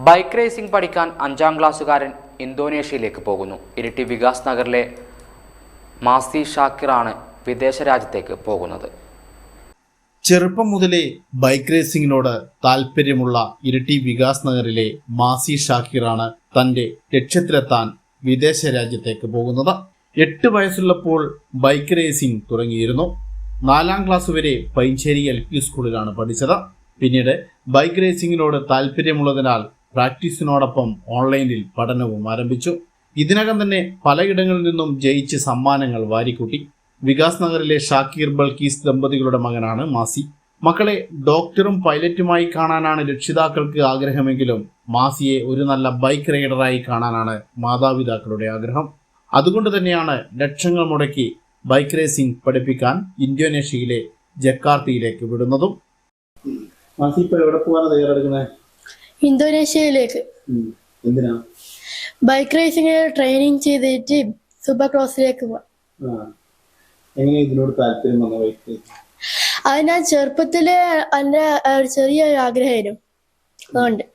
Bike racing പഠിക്കാൻ 5ാം ക്ലാസ്സുകാരൻ ഇന്തോനേഷ്യയിലേക്ക് പോകുന്നു. ഇരിട്ടി വികാസ് നഗറിലെ മാസി ഷാക്കിറാണ് വിദേശ രാജ്യത്തേക്ക് പോകുന്നത്. ചെറുപ്പം മുതലേ ബൈക്ക് റേസിംഗിനോട് താല്പര്യമുള്ള ഇരിട്ടി വികാസ് നഗറിലെ മാസി ഷാക്കിറാണ് തൻ്റെ ലക്ഷ്യത്തിലെത്താൻ വിദേശ രാജ്യത്തേക്ക് പോകുന്നത്. 8 വയസ്സുള്ളപ്പോൾ ബൈക്ക് റേസിംഗ് തുടങ്ങിയിരുന്നു. 4ാം ക്ലാസ് വരെ പൈഞ്ചേരി LP സ്കൂളിലാണ് പഠിച്ചത്. പിന്നീട് ബൈക്ക് റേസിംഗിനോട് താല്പര്യമുള്ളതിനാൽ പ്രാക്ടീസിനോടൊപ്പം ഓൺലൈനിൽ പഠനവും ആരംഭിച്ചു. ഇതിനകം തന്നെ പലയിടങ്ങളിൽ നിന്നും ജയിച്ച് സമ്മാനങ്ങൾ വാരിക്കൂട്ടി. വികാസ് നഗറിലെ ഷാക്കീർ ബൾക്കീസ് ദമ്പതികളുടെ മകനാണ് മാസി. മക്കളെ ഡോക്ടറും പൈലറ്റുമായി കാണാനാണ് രക്ഷിതാക്കൾക്ക് ആഗ്രഹമെങ്കിലും മാസിയെ ഒരു നല്ല ബൈക്ക് റൈഡറായി കാണാനാണ് മാതാപിതാക്കളുടെ ആഗ്രഹം. അതുകൊണ്ട് തന്നെയാണ് ലക്ഷങ്ങൾ മുടക്കി ബൈക്ക് റേസിംഗ് പഠിപ്പിക്കാൻ ഇന്തോനേഷ്യയിലെ ജക്കാർത്തയിലേക്ക് വിടുന്നതും. മാസി ഇപ്പോൾ എവിടെ പോകാനാണ് തയ്യാറെടുക്കുന്നത്? ഇന്തോനേഷ്യയിലേക്ക്. എന്തിനാ? ബൈക്ക് റേസിംഗ് ട്രെയിനിങ് ചെയ്തിട്ട് സൂപ്പർ ക്രോസിലേക്ക് പോവാം. എങ്ങനെ ഇതിനോട് താല്പര്യം വന്ന ബൈക്ക്? അത് ഞാൻ ചെറുപ്പത്തില് എന്റെ ചെറിയ ആഗ്രഹമായിരുന്നു. അതുകൊണ്ട്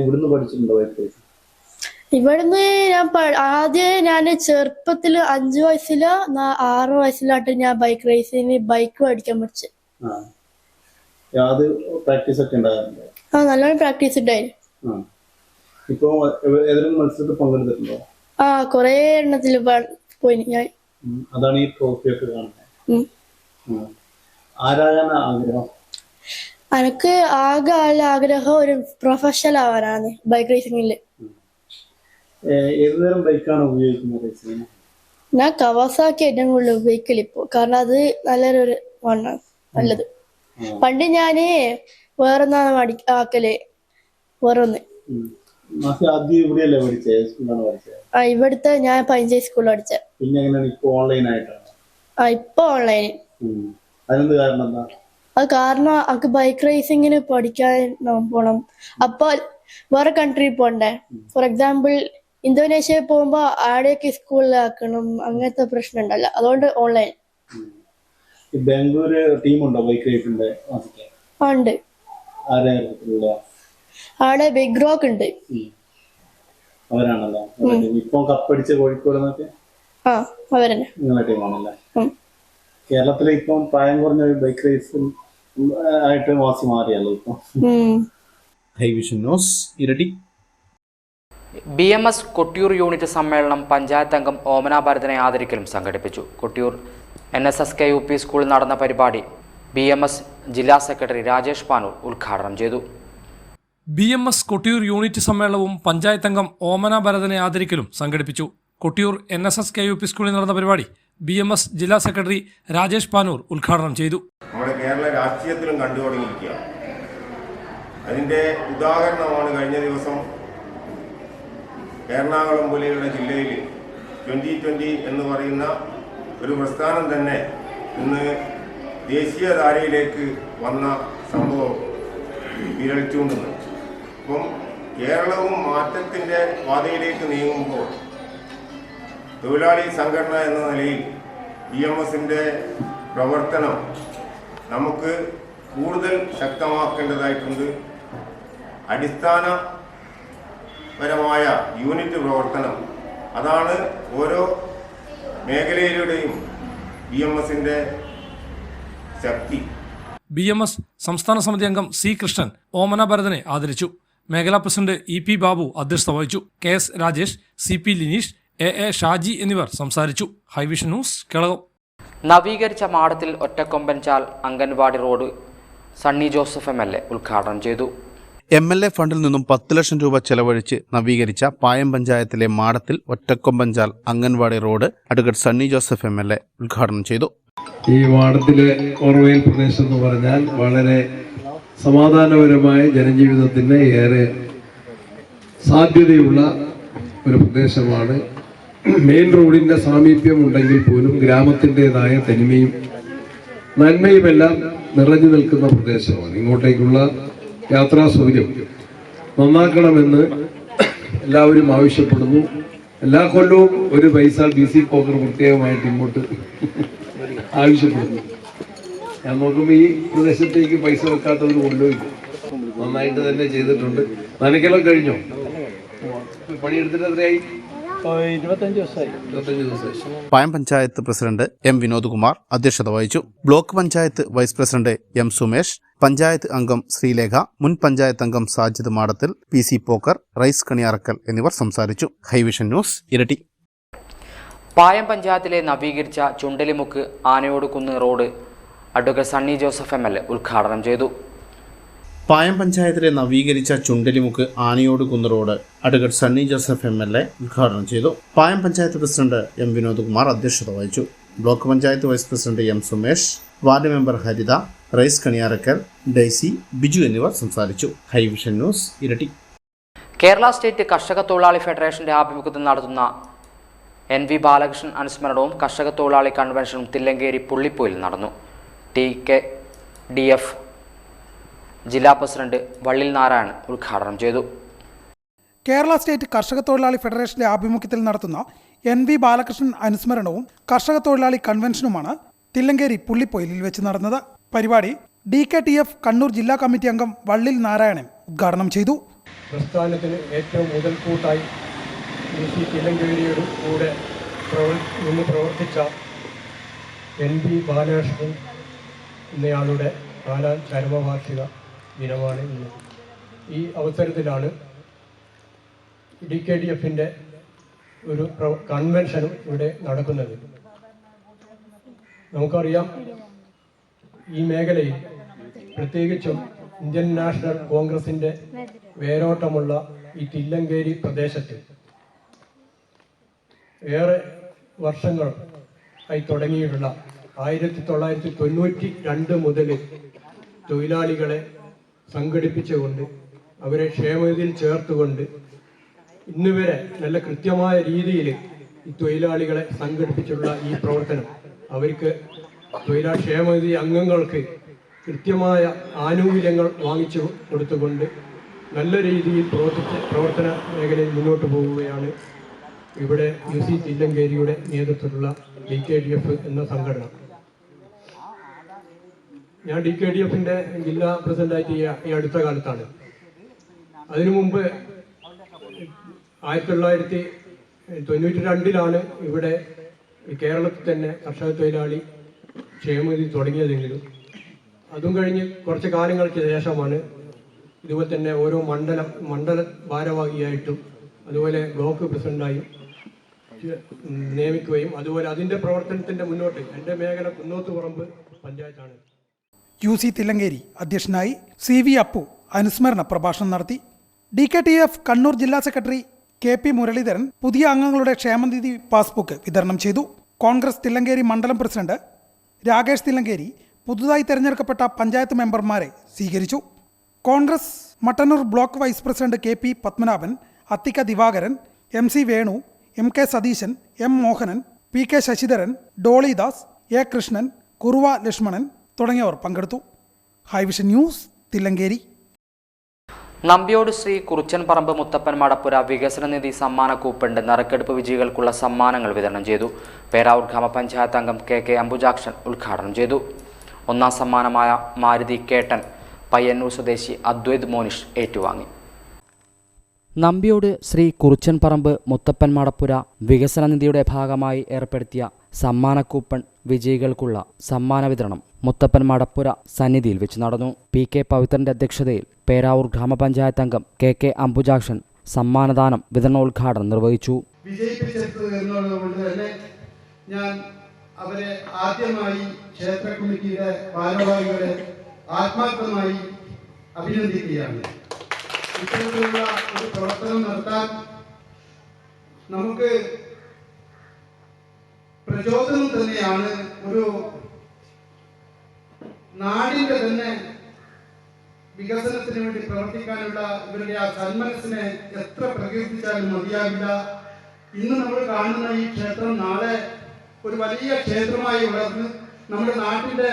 ഇവിടുന്ന് പഠിച്ചിട്ടുണ്ടോ ബൈക്ക് റേസിംഗ്? ഇവിടുന്ന് ഞാൻ ചെറുപ്പത്തില് 5 വയസ്സിലോ 6 വയസ്സിലായിട്ട് ഞാൻ ബൈക്ക് റേസിംഗ് ബൈക്ക് പഠിക്കാൻ പഠിച്ചു. പ്രാക്ടീസ് ഒക്കെ ഉണ്ടായിരുന്നു? നല്ലോണം പ്രാക്ടീസ് ഉണ്ടായിരുന്നു. ഇപ്പൊ ഏതെങ്കിലും മത്സരത്തിൽ പങ്കെടുത്തിട്ടുണ്ടോ? കൊറേ എണ്ണത്തില് പോയി ഞാൻ. അതാണ് ഈ ട്രോഫി ഒക്കെ കാണുന്നത്. ആരാകാൻ ആഗ്രഹം? എനിക്ക് ആകെ ആഗ്രഹം ഒരു പ്രൊഫഷണൽ ആവാനാണ് ബൈക്ക് റേസിംഗില്. ഏതുതരം ബൈക്കാണ് ഉപയോഗിക്കുന്നത്? ഞാൻ കവാസാക്കി ഏറ്റവും കൂടുതൽ ഉപയോഗിക്കല് ഇപ്പോ. കാരണം അത് നല്ലൊരു വണ്ണാണ്, നല്ലത്. പണ്ട് ഞാന് വേറൊന്നാണ് ആക്കല്, വേറൊന്ന്. ഇവിടുത്തെ ഞാൻ പഞ്ചായത്ത് സ്കൂളിൽ പഠിച്ചത്. ഇപ്പൊ ഓൺലൈൻ. അത് കാരണം എനിക്ക് ബൈക്ക് റേസിംഗിന് പഠിക്കാൻ പോണം. അപ്പൊ വേറെ കൺട്രി പോണ്ടേ. ഫോർ എക്സാമ്പിൾ ഇന്തോനേഷ്യ പോകുമ്പോ ആടെയൊക്കെ സ്കൂളിലാക്കണം, അങ്ങനത്തെ പ്രശ്നം ഉണ്ടല്ലോ, അതുകൊണ്ട് ഓൺലൈൻ. ബാംഗ്ലൂർ ടീമുണ്ടോ ബൈക്ക് റേസിന്റെ? ഉണ്ട്. ആടെ ബിഗ് റോക്ക് ഉണ്ട്. അവരാണല്ലോ ഇപ്പൊ കപ്പടിച്ച കോഴിക്കോട് അവരെന്നെ നിങ്ങളുടെ ടീമാണല്ലേ? കേരളത്തിലെ ഇപ്പം പ്രായം കുറഞ്ഞ ബൈക്ക് റേസ് ആയിട്ട് വാസി മാറിയല്ലോ ഇപ്പൊ. ഹൈവിഷൻ ന്യൂസ് ഇരട്ടി. BMS കൊട്ടിയൂർ യൂണിറ്റ് സമ്മേളനം പഞ്ചായത്ത് അംഗം ഓമന ഭരതനെ ആദരിക്കലും സംഘടിപ്പിച്ചു. കൊട്ടിയൂർ NSSKUP സ്കൂളിൽ നടന്ന പരിപാടി BMS ജില്ലാ സെക്രട്ടറി രാജേഷ് പാനൂർ ഉദ്ഘാടനം ചെയ്തു. BMS കൊട്ടിയൂർ യൂണിറ്റ് സമ്മേളനവും പഞ്ചായത്ത് അംഗം ഓമന ഭരതനെ ആദരിക്കലും സംഘടിപ്പിച്ചു. കൊട്ടിയൂർ NSSKUP സ്കൂളിൽ നടന്ന പരിപാടി BMS ജില്ലാ സെക്രട്ടറി രാജേഷ് പാനൂർ ഉദ്ഘാടനം ചെയ്തു. നമ്മുടെ കേരള രാഷ്ട്രീയത്തിലും കണ്ടു തുടങ്ങിയിരിക്കുക. അതിൻ്റെ ഉദാഹരണമാണ് കഴിഞ്ഞ ദിവസം എറണാകുളം പോലെയുള്ള ജില്ലയിൽ 2020 എന്ന് പറയുന്ന ഒരു പ്രസ്ഥാനം തന്നെ ഇന്ന് ദേശീയധാരയിലേക്ക് വന്ന സംഭവം വിരൽ ചൂണ്ടുന്നു. അപ്പം കേരളവും മാറ്റത്തിൻ്റെ പാതയിലേക്ക് നീങ്ങുമ്പോൾ തൊഴിലാളി സംഘടന എന്ന നിലയിൽ BMSന്റെ പ്രവർത്തനം നമുക്ക് കൂടുതൽ ശക്തമാക്കേണ്ടതായിട്ടുണ്ട്. അടിസ്ഥാനപരമായ യൂണിറ്റ് പ്രവർത്തനം അതാണ് ഓരോ മേഖലയിലൂടെയും BMSന്റെ ശക്തി. BMS സംസ്ഥാന സമിതി അംഗം C കൃഷ്ണൻ ഓമന ഭരതനെ ആദരിച്ചു. മേഖലാ പ്രസിഡന്റ് EP ബാബു അധ്യക്ഷത വഹിച്ചു. KS Rajesh, CP Lineesh, AA Shaji എന്നിവർ സംസാരിച്ചു. High vision news Kelakam. നവീകരിച്ച Madathil Ottakkombanchal anganwadi road Sunny Joseph MLA ഉദ്ഘാടനം ചെയ്തു. MLA ഫണ്ടിൽ നിന്നും 10 ലക്ഷം രൂപ ചെലവഴിച്ച് നവീകരിച്ച പായം പഞ്ചായത്തിലെ Madathil Ottakkombanchal anganwadi road advocate Sunny Joseph MLA ഉദ്ഘാടനം ചെയ്തു. ഈ വാർഡിലെ ഓർവയിൽ പ്രദേശം എന്ന് പറഞ്ഞാൽ വളരെ സമാധാനപരമായ ജനജീവിതത്തിന് ഏറെ സാധ്യതയുള്ള ഒരു പ്രദേശമാണ്. മെയിൻ റോഡിൻ്റെ സാമീപ്യം ഉണ്ടെങ്കിൽ പോലും ഗ്രാമത്തിൻ്റെതായ തനിമയും നന്മയുമെല്ലാം നിറഞ്ഞു നിൽക്കുന്ന പ്രദേശമാണ്. ഇങ്ങോട്ടേക്കുള്ള യാത്രാ സൗകര്യം നന്നാക്കണമെന്ന് എല്ലാവരും ആവശ്യപ്പെടുന്നു. എല്ലാ കൊല്ലവും ഒരു പൈസ BC പോക്കർ പ്രത്യേകമായിട്ട് ഇങ്ങോട്ട് ആവശ്യപ്പെടുന്നു. ഞാൻ നോക്കുമ്പോൾ ഈ പ്രദേശത്തേക്ക് പൈസ വെക്കാത്തവർ കൊണ്ടുപോയി നന്നായിട്ട് തന്നെ ചെയ്തിട്ടുണ്ട്. നനയ്ക്കലം കഴിഞ്ഞോ? പണിയെടുത്തിട്ട് എത്രയായി? 25 ദിവസമായി. പായം പഞ്ചായത്ത് പ്രസിഡന്റ് M വിനോദ് കുമാർ അധ്യക്ഷത വഹിച്ചു. Block panchayat vice president M Sumesh, panchayat അംഗം ശ്രീലേഖ, മുൻ പഞ്ചായത്ത് അംഗം സാജിദ് മാടത്തിൽ, PC പോക്കർ, റൈസ് കണിയാറക്കൽ എന്നിവർ സംസാരിച്ചു. High vision news Iritty. പായം പഞ്ചായത്തിലെ നവീകരിച്ച Chundalimukku Anayodukunnu road advocate Sunny Joseph MLA ഉദ്ഘാടനം ചെയ്തു. പായം പഞ്ചായത്തിലെ നവീകരിച്ച Chundalimukku Anayodukunnu road advocate Sunny Joseph MLA ഉദ്ഘാടനം ചെയ്തു. പായം പഞ്ചായത്ത് പ്രസിഡന്റ് M വിനോദ് കുമാർ അധ്യക്ഷത വഹിച്ചു. Block panchayat vice president M Sumesh, ward member Haritha, Rais Kaniyarakkal, Daisy, Biju എന്നിവർ സംസാരിച്ചു. ഹൈവിഷൻ ന്യൂസ് ഇരട്ടി. കേരള സ്റ്റേറ്റ് കർഷക തൊഴിലാളി ഫെഡറേഷന്റെ ആഭിമുഖ്യത്തിൽ നടത്തുന്ന NV ബാലകൃഷ്ണൻ അനുസ്മരണവും കർഷക തൊഴിലാളി കൺവെൻഷനും തില്ലങ്കേരി പുള്ളിപ്പോയിൽ നടന്നു. TKDF ജില്ലാ പ്രസിഡന്റ് വള്ളിൽ നാരായണൻ ഉദ്ഘാടനം ചെയ്തു. കേരള സ്റ്റേറ്റ് കർഷക തൊഴിലാളി ഫെഡറേഷന്റെ ആഭിമുഖ്യത്തിൽ നടത്തുന്ന NV ബാലകൃഷ്ണൻ അനുസ്മരണവും കർഷക തൊഴിലാളി കൺവെൻഷനുമാണ് തില്ലങ്കേരി പുള്ളിപ്പൊയിലിൽ വെച്ച് നടന്നത്. പരിപാടി DKTF കണ്ണൂർ ജില്ലാ കമ്മിറ്റി അംഗം വള്ളിൽ നാരായണൻ ഉദ്ഘാടനം ചെയ്തു. പ്രസ്ഥാനത്തിന് ഏറ്റവും മുതൽക്കൂട്ടായി തില്ലങ്കേരിയുടെ കൂടെ നിന്ന് പ്രവർത്തിച്ച NV ബാലകൃഷ്ണൻ എന്നയാളുടെ ചരമവാർഷിക ദിനമാണ് ഇന്ന്. ഈ അവസരത്തിലാണ് DKDFന്റെ ഒരു കൺവെൻഷനും ഇവിടെ നടക്കുന്നത്. നമുക്കറിയാം, ഈ മേഖലയിൽ പ്രത്യേകിച്ചും ഇന്ത്യൻ നാഷണൽ കോൺഗ്രസിന്റെ വേരോട്ടമുള്ള ഈ തില്ലങ്കേരി പ്രദേശത്ത് ഏറെ വർഷങ്ങൾ ആയി തുടങ്ങിയിട്ടുള്ള 1992 മുതൽ തൊഴിലാളികളെ സംഘടിപ്പിച്ചുകൊണ്ട് അവരെ ക്ഷേമനിധിയിൽ ചേർത്തുകൊണ്ട് ഇന്നുവരെ നല്ല കൃത്യമായ രീതിയിൽ ഈ തൊഴിലാളികളെ സംഘടിപ്പിച്ചുള്ള ഈ പ്രവർത്തനം അവർക്ക് തൊഴിലാളി ക്ഷേമനിധി അംഗങ്ങൾക്ക് കൃത്യമായ ആനുകൂല്യങ്ങൾ വാങ്ങിച്ചു കൊടുത്തുകൊണ്ട് നല്ല രീതിയിൽ പ്രവർത്തന മേഖലയിൽ മുന്നോട്ട് പോവുകയാണ് ഇവിടെ UC തില്ലങ്കേരിയുടെ നേതൃത്വത്തിലുള്ള DKDF എന്ന സംഘടന. ഞാൻ DKDFിൻ്റെ ജില്ലാ പ്രസിഡന്റായിട്ട് ഈ അടുത്ത കാലത്താണ്. അതിനു മുമ്പ് 1992 ഇവിടെ കേരളത്തിൽ തന്നെ കർഷക തൊഴിലാളി ക്ഷേമനിധി തുടങ്ങിയതെങ്കിലും അതും കഴിഞ്ഞ് കുറച്ച് കാലങ്ങൾക്ക് ശേഷമാണ് ഇതുപോലെ തന്നെ ഓരോ മണ്ഡല ഭാരവാഹിയായിട്ടും അതുപോലെ ബ്ലോക്ക് പ്രസിഡന്റായും നിയമിക്കുകയും അതുപോലെ അതിൻ്റെ പ്രവർത്തനത്തിൻ്റെ മുന്നോട്ട് എൻ്റെ മേഖല കുന്നോത്തുപറമ്പ് പഞ്ചായത്താണ്. UC തില്ലങ്കേരി അധ്യക്ഷനായി CV അപ്പു അനുസ്മരണ പ്രഭാഷണം നടത്തി. DKTF കണ്ണൂർ ജില്ലാ സെക്രട്ടറി KP മുരളീധരൻ പുതിയ അംഗങ്ങളുടെ ക്ഷേമനിധി പാസ്ബുക്ക് വിതരണം ചെയ്തു. കോൺഗ്രസ് തില്ലങ്കേരി മണ്ഡലം പ്രസിഡന്റ് രാകേഷ് തില്ലങ്കേരി പുതുതായി തെരഞ്ഞെടുക്കപ്പെട്ട പഞ്ചായത്ത് മെമ്പർമാരെ സ്വീകരിച്ചു. Congress Mattannur block vice president KP Padmanabhan, Athikka Divakaran, MC Venu, MK Satheesan, M Mohanan, PK Sasidharan, Dollydas, A Krishnan, Kuruva Lakshmanan തുടങ്ങിയവർ പങ്കെടുത്തു. High vision news Thillankeri. നമ്പ്യോട് ശ്രീ കുറുച്ചൻ പറമ്പ് മുത്തപ്പൻ മടപ്പുര വികസന നിധി സമ്മാന കൂപ്പണ്ട് നറുക്കെടുപ്പ് വിജയികൾക്കുള്ള സമ്മാനങ്ങൾ വിതരണം ചെയ്തു. പേരാവൂർ ഗ്രാമപഞ്ചായത്ത് അംഗം KK അംബുജാക്ഷൻ ഉദ്ഘാടനം ചെയ്തു. ഒന്നാം സമ്മാനമായ മാരുതി കേട്ടൻ പയ്യന്നൂർ സ്വദേശി അദ്വൈത് മോനിഷ് ഏറ്റുവാങ്ങി. നമ്പ്യോട് ശ്രീ കുറുച്ചൻ പറമ്പ് മുത്തപ്പൻ മടപ്പുര വികസന നിധിയുടെ ഭാഗമായി ഏർപ്പെടുത്തിയ സമ്മാന കൂപ്പൺ വിജയികൾക്കുള്ള സമ്മാന വിതരണം മുത്തപ്പൻ മടപ്പുര സന്നിധിയിൽ വെച്ച് നടന്നു. PK പവിത്രന്റെ അധ്യക്ഷതയിൽ പേരാവൂർ ഗ്രാമപഞ്ചായത്ത് അംഗം KK അംബുജാക്ഷൻ സമ്മാനദാനം വിതരണോദ്ഘാടനം നിർവഹിച്ചു. വിജയിപ്പിച്ചെടുത്തതുകൊണ്ട് തന്നെ ഞാൻ അവരെ ആദ്യമായി ക്ഷേത്ര കമ്മിറ്റിയുടെ ഭാരവാഹികളെ ആത്മാർത്ഥമായി അഭിനന്ദിക്കുകയാണ്. ഇത്തരത്തിലുള്ള ഒരു പ്രവർത്തനം നടത്താൻ നമുക്ക് പ്രചോദനം തന്നെയാണ്. ഒരു നാടിന്റെ തന്നെ വികസനത്തിന് വേണ്ടി പ്രവർത്തിക്കാനുള്ള ഇവരുടെ ആ സന്മനസ്സിനെ എത്ര പ്രകീർത്തിച്ചാലും മതിയാവില്ല. ഇന്ന് നമ്മൾ കാണുന്ന ഈ ക്ഷേത്രം നാളെ ഒരു വലിയ ക്ഷേത്രമായി വളർന്ന് നമ്മുടെ നാട്ടിന്റെ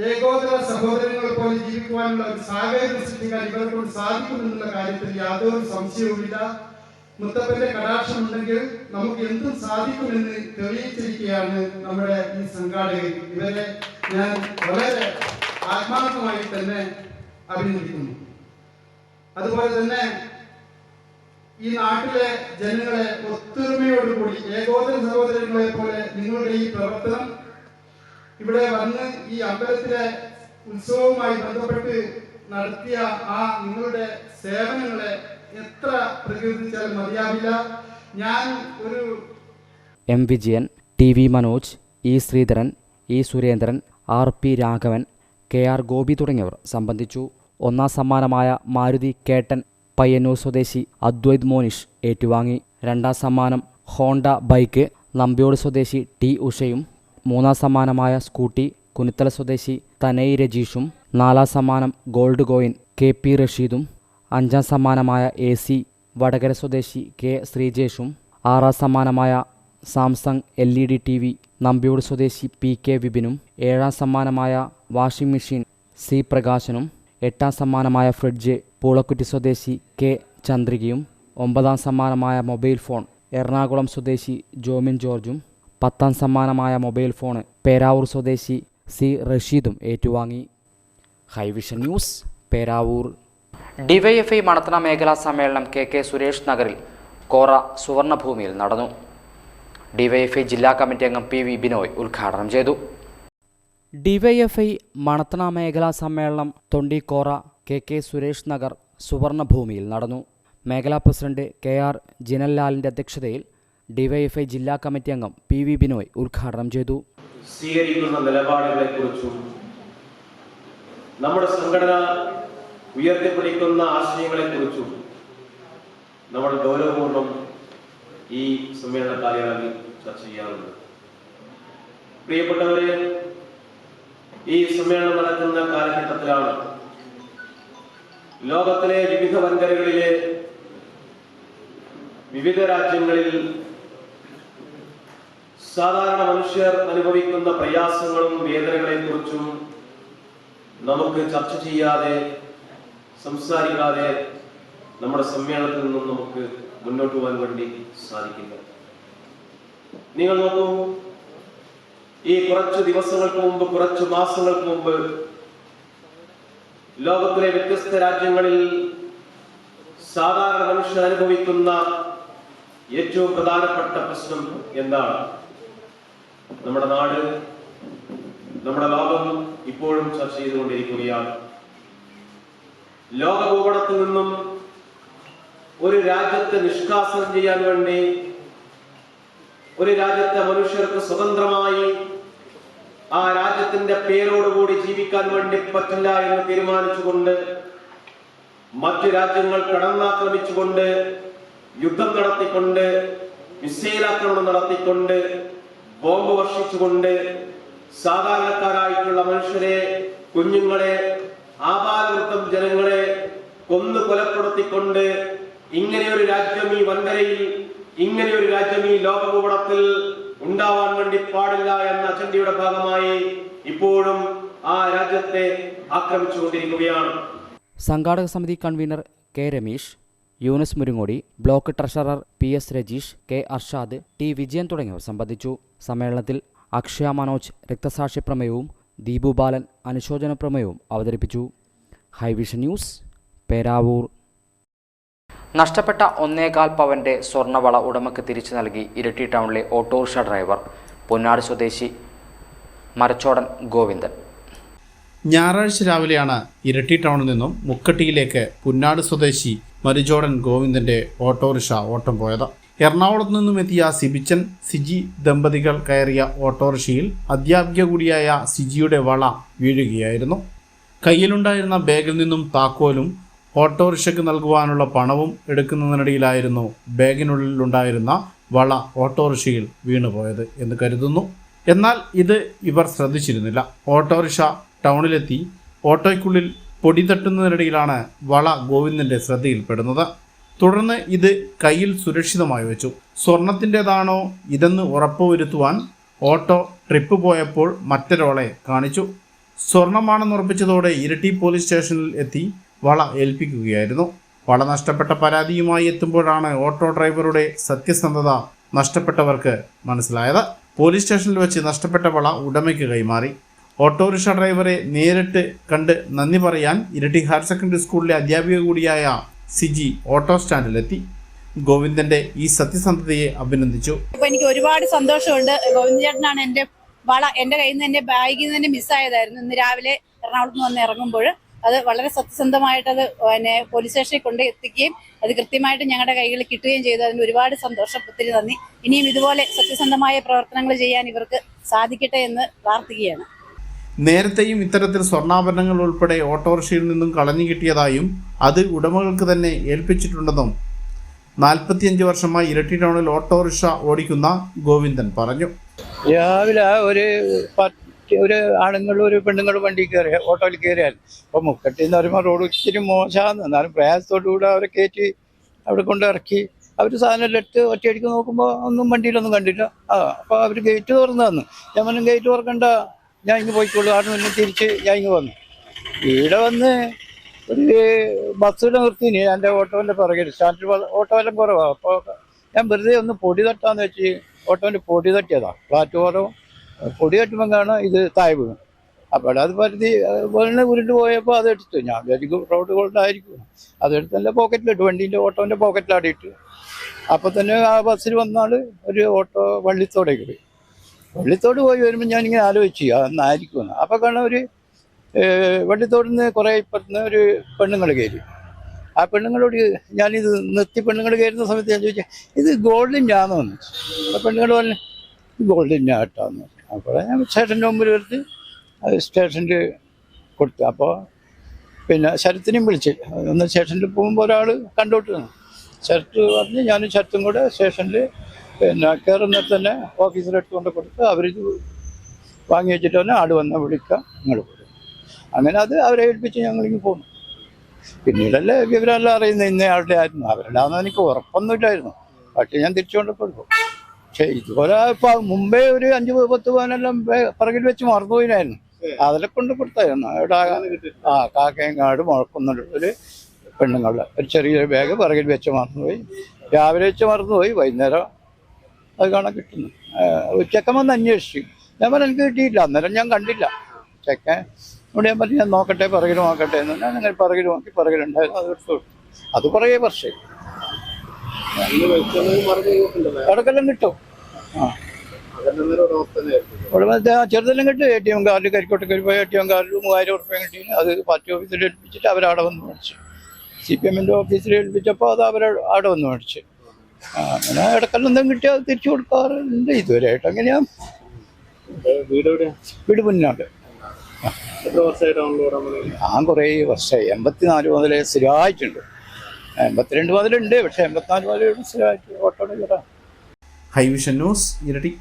ഏകോദര സഹോദരങ്ങളെ പോലെ ജീവിക്കുവാനുള്ള ഒരു സാഹചര്യം സൃഷ്ടിക്കാൻ ഇവരെ കൊണ്ട് സാധിക്കുമെന്നുള്ള കാര്യത്തിൽ യാതൊരു സംശയവുമില്ല. മുത്തപ്പന്റെ കടാക്ഷം ഉണ്ടെങ്കിൽ നമുക്ക് എന്തും സാധിക്കുമെന്ന് തെളിയിച്ചിരിക്കുകയാണ് നമ്മുടെ ഈ സംഘാടകർ. ഇവരെ ഞാൻ വളരെ ആത്മാർത്ഥമായി തന്നെ അഭിനന്ദിക്കുന്നു. അതുപോലെ തന്നെ ഈ നാട്ടിലെ ജനങ്ങളെ ഒത്തൊരുമയോടുകൂടി ഏകോദര സഹോദരങ്ങളെ പോലെ നിങ്ങളുടെ ഈ പ്രവർത്തനം ഇവിടെ വന്ന് ഈ അമ്പലത്തിലെ ഉത്സവവുമായി ബന്ധപ്പെട്ട് നടത്തിയ ആ നിങ്ങളുടെ സേവനങ്ങളെ എത്ര പ്രകീർത്തിച്ചാലും മതിയാവില്ല. ഞാൻ ഒരു M Vijayan, TV Manoj, E Sreedharan, E Surendran, RP Raghavan, KR Gopi തുടങ്ങിയവർ സംബന്ധിച്ചു. ഒന്നാം സമ്മാനമായ മാരുതി കേട്ടൻ പയ്യന്നൂർ സ്വദേശി അദ്വൈത് മോനിഷ് ഏറ്റുവാങ്ങി. രണ്ടാം സമ്മാനം ഹോണ്ട ബൈക്ക് നമ്പ്യോട് സ്വദേശി T ഉഷയും. മൂന്നാം സമ്മാനമായ സ്കൂട്ടി കുനിത്തല സ്വദേശി തനൈ രജീഷും. നാലാം സമ്മാനം ഗോൾഡ് കോയിൻ KP റഷീദും. അഞ്ചാം സമ്മാനമായ AC വടകര സ്വദേശി K ശ്രീജേഷും. ആറാം സമ്മാനമായ സാംസങ് LED TV നമ്പ്യോട് സ്വദേശി PK വിപിനും. ഏഴാം സമ്മാനമായ വാഷിംഗ് മെഷീൻ C പ്രകാശനും. എട്ടാം സമ്മാനമായ ഫ്രിഡ്ജ് പൂളക്കുറ്റി സ്വദേശി K ചന്ദ്രികയും. ഒമ്പതാം സമ്മാനമായ മൊബൈൽ ഫോൺ എറണാകുളം സ്വദേശി ജോമിൻ ജോർജും. പത്താം സമ്മാനമായ മൊബൈൽ ഫോൺ പേരാവൂർ സ്വദേശി C റഷീദും ഏറ്റുവാങ്ങി. ഹൈവിഷൻ ന്യൂസ് പേരാവൂർ. DYFI മണത്തണ മേഖലാ സമ്മേളനം KK സുരേഷ് നഗറിൽ കോറ സുവർണഭൂമിയിൽ നടന്നു. DYFI ജില്ലാ കമ്മിറ്റി അംഗം PV ബിനോയ് ഉദ്ഘാടനം ചെയ്തു. DYFI മണത്തണ മേഖലാ സമ്മേളനം തൊണ്ടിക്കോറ KK സുരേഷ് നഗർ സുവർണഭൂമിയിൽ നടന്നു. മേഖലാ പ്രസിഡന്റ് KR ജിനൽലാലിൻ്റെ അധ്യക്ഷതയിൽ DYFI ജില്ലാ കമ്മിറ്റി അംഗം PV ബിനോയ് ഉദ്ഘാടനം ചെയ്തു. സ്വീകരിക്കുന്ന നിലപാടുകളെക്കുറിച്ചും നമ്മുടെ സംഘടന ഉയർത്തിപ്പിടിക്കുന്ന ആശയങ്ങളെക്കുറിച്ചും നമ്മൾ ഗൗരവപൂർവ്വം ഈ സമ്മേളന കാലയളവിൽ ചർച്ച ചെയ്യാറുണ്ട്. പ്രിയപ്പെട്ടവരെ, ഈ സമ്മേളനം നടക്കുന്ന കാലഘട്ടത്തിലാണ് ലോകത്തിലെ വിവിധ വൻകരകളിലെ വിവിധ രാജ്യങ്ങളിൽ സാധാരണ മനുഷ്യർ അനുഭവിക്കുന്ന പ്രയാസങ്ങളും വേദനകളെക്കുറിച്ചും നമുക്ക് ചർച്ച ചെയ്യാതെ സംസാരിക്കാതെ നമ്മുടെ സമ്മേളനത്തിൽ നിന്നും നമുക്ക് മുന്നോട്ട് പോകാൻ വേണ്ടി സാധിക്കില്ല. നിങ്ങൾ നോക്കൂ, ഈ കുറച്ച് ദിവസങ്ങൾക്ക് മുമ്പ്, കുറച്ച് മാസങ്ങൾക്ക് മുമ്പ് ലോകത്തിലെ വ്യത്യസ്ത രാജ്യങ്ങളിൽ സാധാരണ മനുഷ്യർ അനുഭവിക്കുന്ന ഏറ്റവും പ്രധാനപ്പെട്ട പ്രശ്നം എന്താണ്? നമ്മുടെ നാട്, നമ്മുടെ ലോകം ഇപ്പോഴും ചർച്ച ചെയ്തുകൊണ്ടിരിക്കുകയാണ്. ലോകഭൂപടത്തിൽ നിന്നും ഒരു രാജ്യത്തെ നിഷ്കാസനം ചെയ്യാൻ വേണ്ടി, ഒരു രാജ്യത്തെ മനുഷ്യർക്ക് സ്വതന്ത്രമായി ആ രാജ്യത്തിന്റെ പേരോടുകൂടി ജീവിക്കാൻ വേണ്ടി പറ്റില്ല എന്ന് തീരുമാനിച്ചുകൊണ്ട് മറ്റു രാജ്യങ്ങൾ കടന്നാക്രമിച്ചുകൊണ്ട്, യുദ്ധം നടത്തിക്കൊണ്ട്, മിസൈൽ ആക്രമണം നടത്തിക്കൊണ്ട്, ബോംബ് വർഷിച്ചുകൊണ്ട് സാധാരണക്കാരായിട്ടുള്ള മനുഷ്യരെ, കുഞ്ഞുങ്ങളെ, ആപാലവൃദ്ധം ജനങ്ങളെ കൊന്നു കൊലപ്പെടുത്തിക്കൊണ്ട് ഇങ്ങനെയൊരു രാജ്യം ഈ വൻകരയിൽ, ഇങ്ങനെയൊരു രാജ്യം ഈ ലോകഭൂപടത്തിൽ ഉണ്ടാവാൻ വേണ്ടി പാടില്ല എന്ന അജണ്ടയുടെ ഭാഗമായി ഇപ്പോഴും ആ രാജ്യത്തെ ആക്രമിച്ചുകൊണ്ടിരിക്കുകയാണ്. സംഘാടക സമിതി convener K Ramesh, Yunus Murungodi, block treasurer PS Rajeesh, K Arshad, T Vijayan തുടങ്ങിയവർ സംബന്ധിച്ചു. സമ്മേളനത്തിൽ അക്ഷയ മനോജ് രക്തസാക്ഷി പ്രമേയവും ദീപു ബാലൻ അനുശോചന പ്രമേയവും അവതരിപ്പിച്ചു. ഹൈവിഷൻ ന്യൂസ്, പേരാവൂർ. നഷ്ടപ്പെട്ട 1.25 പവന്റെ സ്വർണ്ണവള ഉടമയ്ക്ക് തിരിച്ചു നൽകി ഇരിട്ടി ടൗണിലെ ഓട്ടോറിക്ഷ ഡ്രൈവർ പൊന്നാട് സ്വദേശി മരച്ചോടൻ ഗോവിന്ദൻ. ഞായറാഴ്ച രാവിലെയാണ് ഇരിട്ടി ടൗണിൽ നിന്നും മുക്കട്ടിയിലേക്ക് പുന്നാട് സ്വദേശി മരിജോടൻ ഗോവിന്ദന്റെ ഓട്ടോറിക്ഷ ഓട്ടം പോയത്. എറണാകുളത്ത് നിന്നും എത്തിയ സിബിച്ചൻ സിജി ദമ്പതികൾ കയറിയ ഓട്ടോറിക്ഷയിൽ അധ്യാപിക കൂടിയായ സിജിയുടെ വള വീഴുകയായിരുന്നു. കയ്യിലുണ്ടായിരുന്ന ബാഗിൽ നിന്നും താക്കോലും ഓട്ടോറിക്ഷയ്ക്ക് നൽകുവാനുള്ള പണവും എടുക്കുന്നതിനിടയിലായിരുന്നു ബാഗിനുള്ളിലുണ്ടായിരുന്ന വള ഓട്ടോറിക്ഷയിൽ വീണുപോയത് എന്ന് കരുതുന്നു. എന്നാൽ ഇത് ഇവർ ശ്രദ്ധിച്ചിരുന്നില്ല. ഓട്ടോറിക്ഷ ടൗണിലെത്തി ഓട്ടോയ്ക്കുള്ളിൽ പൊടി തട്ടുന്നതിനിടയിലാണ് വള ഗോവിന്ദന്റെ ശ്രദ്ധയിൽപ്പെടുന്നത്. തുടർന്ന് ഇത് കയ്യിൽ സുരക്ഷിതമായി വെച്ചു. സ്വർണത്തിൻ്റെതാണോ ഇതെന്ന് ഉറപ്പുവരുത്തുവാൻ ഓട്ടോ ട്രിപ്പ് പോയപ്പോൾ മറ്റൊരാളെ കാണിച്ചു. സ്വർണമാണെന്നുറപ്പിച്ചതോടെ ഇരിട്ടി പോലീസ് സ്റ്റേഷനിൽ എത്തി വള ഏൽപ്പിക്കുകയായിരുന്നു. വള നഷ്ടപ്പെട്ട പരാതിയുമായി എത്തുമ്പോഴാണ് ഓട്ടോ ഡ്രൈവറുടെ സത്യസന്ധത നഷ്ടപ്പെട്ടവർക്ക് മനസ്സിലായത്. പോലീസ് സ്റ്റേഷനിൽ വെച്ച് നഷ്ടപ്പെട്ട വള ഉടമയ്ക്ക് കൈമാറി. ഓട്ടോറിക്ഷ ഡ്രൈവറെ നേരിട്ട് കണ്ട് നന്ദി പറയാൻ ഇരിട്ടി ഹയർ സെക്കൻഡറി സ്കൂളിലെ അധ്യാപിക കൂടിയായ സിജി ഓട്ടോ സ്റ്റാൻഡിലെത്തി. ഗോവിന്ദന്റെ ഈ സത്യസന്ധതയെ അഭിനന്ദിച്ചു. എനിക്ക് ഒരുപാട് സന്തോഷമുണ്ട്. ഗോവിന്ദ ചേട്ടനാണ് എൻ്റെ വള എൻ്റെ കയ്യിൽ നിന്ന്, എൻ്റെ ബാഗിൽ നിന്ന് തന്നെ മിസ്സായതായിരുന്നു. ഇന്ന് രാവിലെ എറണാകുളത്ത് നിന്ന് വന്ന് ഇറങ്ങുമ്പോൾ അത് വളരെ സത്യസന്ധമായിട്ടത് പോലീസ് സ്റ്റേഷനിൽ കൊണ്ട് എത്തിക്കുകയും അത് കൃത്യമായിട്ട് ഞങ്ങളുടെ കൈകളിൽ കിട്ടുകയും ചെയ്തു. അതിന് ഒരുപാട് സന്തോഷം, ഒത്തിരി നന്ദി. ഇനിയും ഇതുപോലെ സത്യസന്ധമായ പ്രവർത്തനങ്ങൾ ചെയ്യാൻ ഇവർക്ക് സാധിക്കട്ടെ എന്ന് പ്രാർത്ഥിക്കുകയാണ്. നേരത്തെയും ഇത്തരത്തിൽ സ്വർണ്ണാഭരണങ്ങൾ ഉൾപ്പെടെ ഓട്ടോറിക്ഷയിൽ നിന്നും കളഞ്ഞു കിട്ടിയതായും അത് ഉടമകൾക്ക് തന്നെ ഏൽപ്പിച്ചിട്ടുണ്ടെന്നും 45 വർഷമായി ഇരിട്ടി ടൗണിൽ ഓട്ടോറിക്ഷ ഓടിക്കുന്ന ഗോവിന്ദൻ പറഞ്ഞു. രാവിലെ ഒരു ആണുങ്ങളും ഒരു പെണ്ണുങ്ങളും വണ്ടി കയറിയ ഓട്ടോയിൽ കയറിയാൽ ഇപ്പോൾ മുക്കട്ടി എന്ന് പറയുമ്പോൾ റോഡ് ഇച്ചിരി മോശമാണ്. എന്നാലും പ്രയാസത്തോടുകൂടെ അവരെ കയറ്റി അവിടെ കൊണ്ട് ഇറക്കി അവർ സാധനം എടുത്ത് ഒറ്റയടിക്ക് നോക്കുമ്പോൾ ഒന്നും വണ്ടിയിലൊന്നും കണ്ടില്ല. അപ്പോൾ അവർ ഗേറ്റ് തുറന്നു തന്നു. ഞാൻ പറഞ്ഞു ഗേറ്റ് തുറക്കണ്ട, ഞാൻ ഇങ്ങ് പോയിക്കോളൂ. അവിടെ നിന്ന് തിരിച്ച് ഞാൻ ഇങ്ങ് വന്നു. ഇവിടെ വന്ന് ഒരു ബസ്സിൽ നിർത്തിന് എൻ്റെ ഓട്ടോൻ്റെ പുറകിൽ. സ്റ്റാൻഡിൽ ഓട്ടോ എല്ലാം കുറവാണ്. അപ്പോൾ ഞാൻ വെറുതെ ഒന്ന് പൊടി തട്ടാന്ന് വെച്ച് ഓട്ടോൻ്റെ പൊടി തട്ടിയതാണ്. പ്ലാറ്റ്ഫോറും പൊടി തട്ടുമ്പോൾ കാണാം ഇത് താഴെ വീണു. അപ്പോൾ അത് പരിധി വെള്ളം ഉരുണ്ട് പോയപ്പോൾ അതെടുത്തു. ഞാൻ വിചാരിക്കും റോഡ് കൊണ്ടായിരിക്കും. അതെടുത്ത് നല്ല പോക്കറ്റിലിട്ടു, വണ്ടീൻ്റെ ഓട്ടോൻ്റെ പോക്കറ്റിലാടിയിട്ട്. അപ്പോൾ തന്നെ ആ ബസ്സിൽ വന്നാൽ ഒരു ഓട്ടോ വള്ളിത്തോടേക്ക് പോയി. വള്ളിത്തോട് പോയി വരുമ്പോൾ ഞാനിങ്ങനെ ആലോചിച്ചു അന്നായിരിക്കുമെന്ന്. അപ്പോൾ കാണാൻ ഒരു വള്ളിത്തോടിൽ നിന്ന് കുറേ ഇപ്പുറത്തുനിന്ന് ഒരു പെണ്ണുങ്ങൾ കയറി. ആ പെണ്ണുങ്ങളോട് ഞാനിത് നിർത്തി പെണ്ണുങ്ങൾ കയറുന്ന സമയത്ത് ഞാൻ ചോദിച്ചാൽ ഇത് ഗോൾഡിൻ്റെ ആണെന്ന് വന്നു. അപ്പോൾ പെണ്ണുങ്ങൾ പറഞ്ഞു ഗോൾഡിൻ്റെ ആട്ടാന്ന്. അപ്പോൾ ഞാൻ സ്റ്റേഷൻ്റെ മുമ്പിൽ എടുത്ത് അത് സ്റ്റേഷനിൽ കൊടുത്തു. അപ്പോൾ പിന്നെ ശരത്തിനെയും വിളിച്ച് ഒന്ന് സ്റ്റേഷനിൽ പോകുമ്പോൾ ഒരാൾ കണ്ടോട്ട് ശരത്ത് പറഞ്ഞ് ഞാനും ശരത്തും കൂടെ സ്റ്റേഷനിൽ പിന്നെ കയറുന്നിടത്ത് തന്നെ ഓഫീസിലെടുത്ത് കൊണ്ട് കൊടുത്ത് അവരിത് വാങ്ങി വെച്ചിട്ട് തന്നെ ആട് വന്ന് വിളിക്കുക, നിങ്ങൾ പോകും. അങ്ങനെ അത് അവരെ ഏൽപ്പിച്ച് ഞങ്ങളിങ്ങ് പോന്നു. പിന്നീടല്ലേ വിവരമെല്ലാം അറിയുന്നത് ഇന്നയാളുടെ ആയിരുന്നു. അവരെല്ലാന്ന് എനിക്ക് ഉറപ്പൊന്നുമില്ലായിരുന്നു. പക്ഷേ ഞാൻ തിരിച്ചുകൊണ്ട് കൊടുക്കും. പക്ഷേ ഇതുപോലെ ഇപ്പം മുമ്പേ ഒരു 5-10 പവനെല്ലാം പിറകിൽ വെച്ച് മറന്നുപോയിനായിരുന്നു. അതിലെ കൊണ്ട് കൊടുത്തായിരുന്നു. അവിടെ കാക്കയങ്ങാട് മുഴക്കുന്നുണ്ട് ഒരു പെണ്ണുങ്ങളുടെ ഒരു ചെറിയൊരു ബാഗ് പിറകിൽ വെച്ച് മറന്നുപോയി. രാവിലെ വെച്ച് മറന്നുപോയി, വൈകുന്നേരം അത് കാണാൻ കിട്ടുന്നു. ചെക്കൻ വന്ന് അന്വേഷിച്ചു. ഞാൻ പറഞ്ഞു എനിക്ക് കിട്ടിയില്ല, അന്നേരം ഞാൻ കണ്ടില്ല ചെക്കൻ. ഇവിടെ ഞാൻ പറഞ്ഞു ഞാൻ നോക്കട്ടെ, പിറകിൽ നോക്കട്ടെ എന്ന്. ഞാൻ അങ്ങനെ പിറകിൽ നോക്കി, പിറകിലുണ്ടായിരുന്നു. അത് എടുത്തു. അത് കുറേ വർഷം ഇടക്കെല്ലാം കിട്ടും. ചെറുതെല്ലാം കിട്ടും. ATM കാർഡ് കരിക്കോട്ടേക്ക് പോയി ATM കാർഡിൽ 3000 ഉറുപ്പ്യ കിട്ടി. അത് പാർട്ടി ഓഫീസിൽ ഏൽപ്പിച്ചിട്ട് അവരവിടെ വന്ന് മേടിച്ചു. CPMന്റെ ഓഫീസിൽ ഏൽപ്പിച്ചപ്പോൾ അത് അവിടെ വന്ന് മേടിച്ചു. അങ്ങനെ ഇടക്കെല്ലാം എന്തെങ്കിലും കിട്ടിയാൽ അത് തിരിച്ചു കൊടുക്കാറുണ്ട്. ഇതുവരെയായിട്ട് അങ്ങനെയാ. വീട് മുന്നോട്ട് ഞാൻ കുറേ വർഷമായി. 84 മുതലേ സ്ഥിരമായിട്ടുണ്ട്. 82 മുതലുണ്ട്, പക്ഷെ 84 മുതൽ സ്ഥിരമായിട്ട് ഓട്ടോ ഡ്രൈവറാണ്. ഹൈവിഷൻ ന്യൂസ് ഇരട്ടി.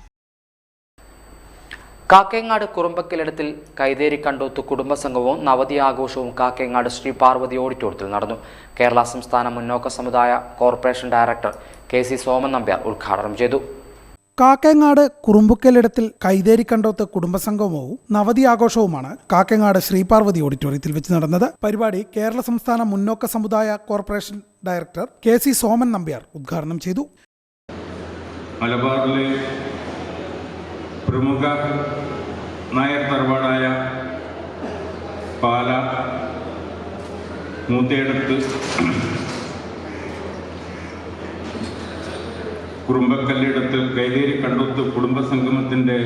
കാക്കയങ്ങാട് കുറുമ്പക്കിലിടത്തിൽ കൈതേരി കണ്ടോത്ത് കുടുംബസംഘവും നവതി ആഘോഷവും കാക്കയങ്ങാട് ശ്രീ പാർവതി ഓഡിറ്റോറിയത്തിൽ നടന്നു. കേരള സംസ്ഥാന മുന്നോക്ക സമുദായ corporation director KC Soman Nambiar ഉദ്ഘാടനം ചെയ്തു. കാക്കയങ്ങാട് കുറുമ്പുക്കലിടത്തിൽ കൈതേരി കണ്ടോത്ത് കുടുംബസംഗമവും നവതി ആഘോഷവുമാണ് കാക്കയങ്ങാട് ശ്രീപാർവതി ഓഡിറ്റോറിയത്തിൽ വെച്ച് നടന്നത്. പരിപാടി കേരള സംസ്ഥാന മുന്നോക്ക സമുദായ corporation director KC Soman Nambiar ഉദ്ഘാടനം ചെയ്തു. മലബാറിലെ പ്രമുഖ നായർ തറവാടായ പാല മൂത്തേടത്ത് കുറുമ്പക്കല്ലിടത്ത് കൈതേരി കണ്ടോത്ത് കുടുംബസംഗമത്തിൻ്റെ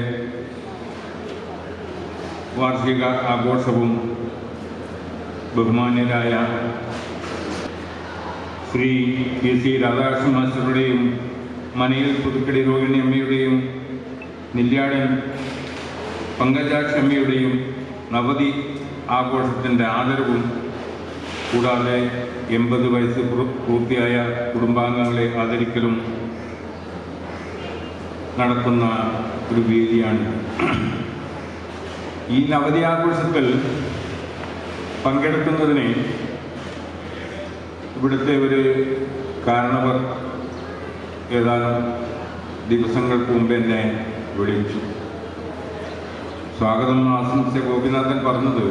വാർഷിക ആഘോഷവും ബഹുമാന്യരായ ശ്രീ KC രാധാകൃഷ്ണൻ മാസ്റ്ററുടെയും മനയിൽ പുതുക്കടി രോഹിണി അമ്മയുടെയും നെല്ലിയാടൻ പങ്കജാക്ഷമ്മയുടെയും നവതി ആഘോഷത്തിൻ്റെ ആദരവും കൂടാതെ 80 വയസ്സ് പൂർത്തിയായ കുടുംബാംഗങ്ങളെ ആദരിക്കലും നടക്കുന്ന ഒരു വേദിയാണ്. ഈ നവതി ആഘോഷത്തിൽ പങ്കെടുക്കുന്നതിന് ഇവിടുത്തെ ഒരു കാരണവർ ഏതാനും ദിവസങ്ങൾക്ക് മുമ്പ് എന്നെ വിളിച്ചു. സ്വാഗതം ആശംസിച്ച ഗോപിനാഥൻ പറഞ്ഞത്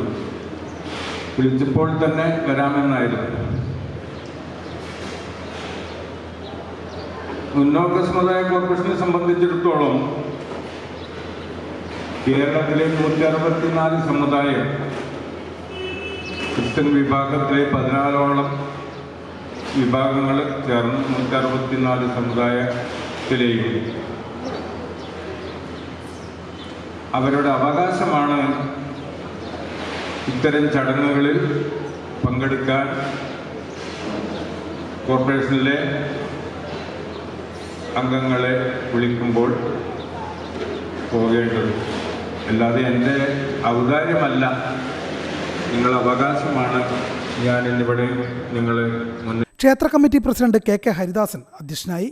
വിളിച്ചപ്പോൾ തന്നെ വരാമെന്നായിരുന്നു. മുന്നോക്ക സമുദായ കോർപ്പറേഷനെ സംബന്ധിച്ചിടത്തോളം കേരളത്തിലെ 164 സമുദായം, ക്രിസ്ത്യൻ വിഭാഗത്തിലെ 14ഓളം വിഭാഗങ്ങൾ ചേർന്ന് 164 സമുദായത്തിലെയും അവരുടെ അവകാശമാണ് ഇത്തരം ചടങ്ങുകളിൽ പങ്കെടുക്കാൻ കോർപ്പറേഷനിലെ അംഗങ്ങളെ വിളിക്കുമ്പോൾ പോകേണ്ടത്. അല്ലാതെ എൻ്റെ ഔദാര്യമല്ല, നിങ്ങളുടെ അവകാശമാണ്. ഞാൻ ഇന്നിവിടെ നിങ്ങൾ മുന്നിൽ. ക്ഷേത്ര കമ്മിറ്റി പ്രസിഡന്റ് KK ഹരിദാസൻ അധ്യക്ഷനായി.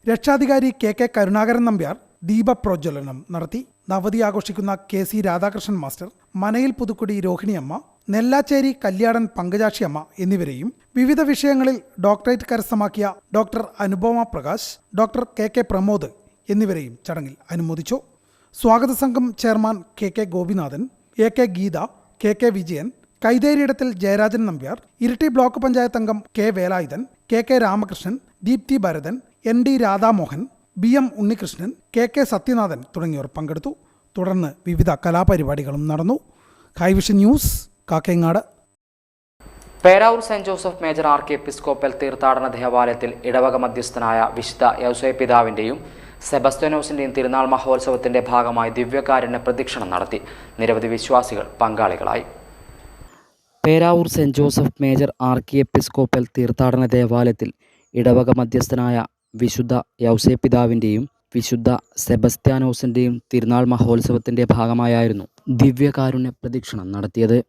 രക്ഷാധികാരി KK കരുണാകരൻ നമ്പ്യാർ ദീപപ്രോജ്വലനം നടത്തി. നവതി ആഘോഷിക്കുന്ന KC രാധാകൃഷ്ണൻ മാസ്റ്റർ, മനയിൽ പുതുക്കുടി രോഹിണിയമ്മ, നെല്ലാച്ചേരി കല്യാടൻ പങ്കജാക്ഷിയമ്മ എന്നിവരെയും വിവിധ വിഷയങ്ങളിൽ ഡോക്ടറേറ്റ് കരസ്ഥമാക്കിയ doctor Anupama Prakash, doctor KK Pramod എന്നിവരെയും ചടങ്ങിൽ അനുമോദിച്ചു. സ്വാഗത സംഘം chairman KK Gopinathan, AK Geetha, KK Vijayan, Kaitheriyidathil Jayarajan Nambiar, Iritty block panchayat അംഗം K Velayudhan, KK Ramakrishnan, Deepthi Bharathan, ND Radhamohan, BM Unnikrishnan, KK Sathyanathan തുടങ്ങിയവർ പങ്കെടുത്തു. തുടർന്ന് വിവിധ കലാപരിപാടികളും നടന്നു. High vision news, Kakkayangad. Peravoor saint Joseph major archiepiscopal തീർത്ഥാടന ദേവാലയത്തിൽ ഇടവക മധ്യസ്ഥനായ വിശുദ്ധ യൗസേപ്പിതാവിൻ്റെയും സെബസ്ത്യാനോസിൻ്റെയും തിരുനാൾ മഹോത്സവത്തിൻ്റെ ഭാഗമായി ദിവ്യകാരുണ്യ പ്രദക്ഷിണം നടത്തി. നിരവധി വിശ്വാസികൾ പങ്കാളികളായി. Peravoor saint Joseph major archiepiscopal തീർത്ഥാടന ദേവാലയത്തിൽ ഇടവക മധ്യസ്ഥനായ വിശുദ്ധ യൗസേപ്പിതാവിൻ്റെയും വിശുദ്ധ സെബസ്ത്യാനോസിൻ്റെയും തിരുനാൾ മഹോത്സവത്തിൻ്റെ ഭാഗമായായിരുന്നു ദിവ്യകാരുണ്യ പ്രദക്ഷിണം നടത്തിയത്.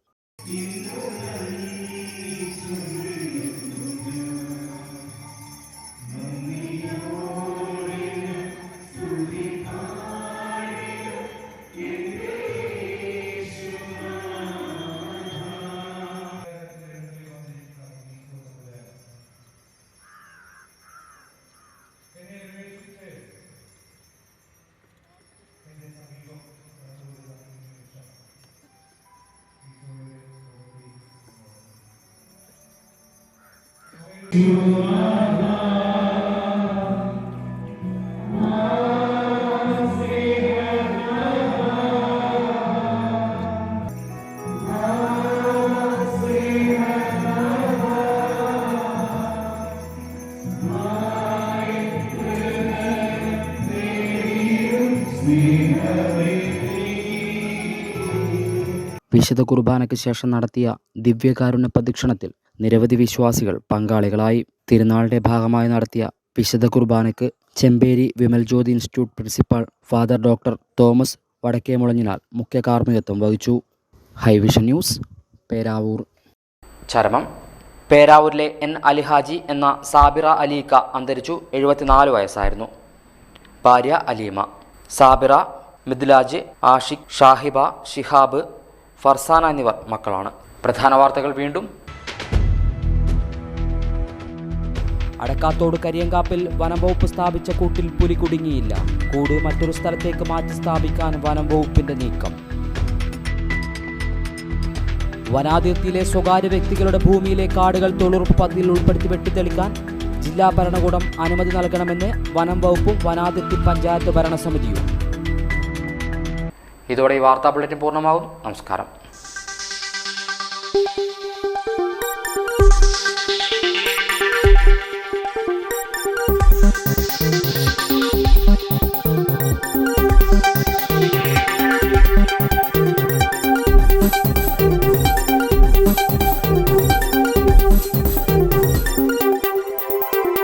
വിശുദ്ധ കുർബാനയ്ക്ക് ശേഷം നടത്തിയ ദിവ്യകാരുണ്യ പ്രദക്ഷിണത്തിൽ നിരവധി വിശ്വാസികൾ പങ്കാളികളായി. തിരുനാളിന്റെ ഭാഗമായി നടത്തിയ വിശുദ്ധ കുർബാനയ്ക്ക് Chemperi Vimal Jyothi institute principal father doctor Thomas Vadakkemulanjinal മുഖ്യ കാർമ്മികത്വം വഹിച്ചു. High vision news, Peravoor. ചരമം. പേരാവൂരിലെ എൻ അലിഹാജി എന്ന സാബിറ അലീക്ക അന്തരിച്ചു. 74 വയസ്സായിരുന്നു. ഭാര്യ അലീമ. സാബിറ, മിദ്ലാജ്, ആഷിഖ്, ഷാഹിബ, ഷിഹാബ്, ഫർസാന എന്നിവർ മക്കളാണ്. പ്രധാന വാർത്തകൾ വീണ്ടും. അടക്കാത്തോട് കരിയങ്കാപ്പിൽ വനം വകുപ്പ് സ്ഥാപിച്ച കൂട്ടിൽ പുലി കുടുങ്ങിയില്ല. കൂട് മറ്റൊരു സ്ഥലത്തേക്ക് മാറ്റി സ്ഥാപിക്കാൻ വനം വകുപ്പിന്റെ നീക്കം. വനാതിർത്തിയിലെ സ്വകാര്യ വ്യക്തികളുടെ ഭൂമിയിലെ കാടുകൾ തൊഴിലുറപ്പ് പദ്ധതിയിൽ ഉൾപ്പെടുത്തി വെട്ടിത്തെളിക്കാൻ ജില്ലാ ഭരണകൂടം അനുമതി നൽകണമെന്ന് വനം വകുപ്പും വനാതിർത്തി പഞ്ചായത്ത് ഭരണസമിതിയും. ഇതോടെ ഈ വാർത്താ ബുള്ളറ്റിൻ പൂർണ്ണമാകും. നമസ്കാരം.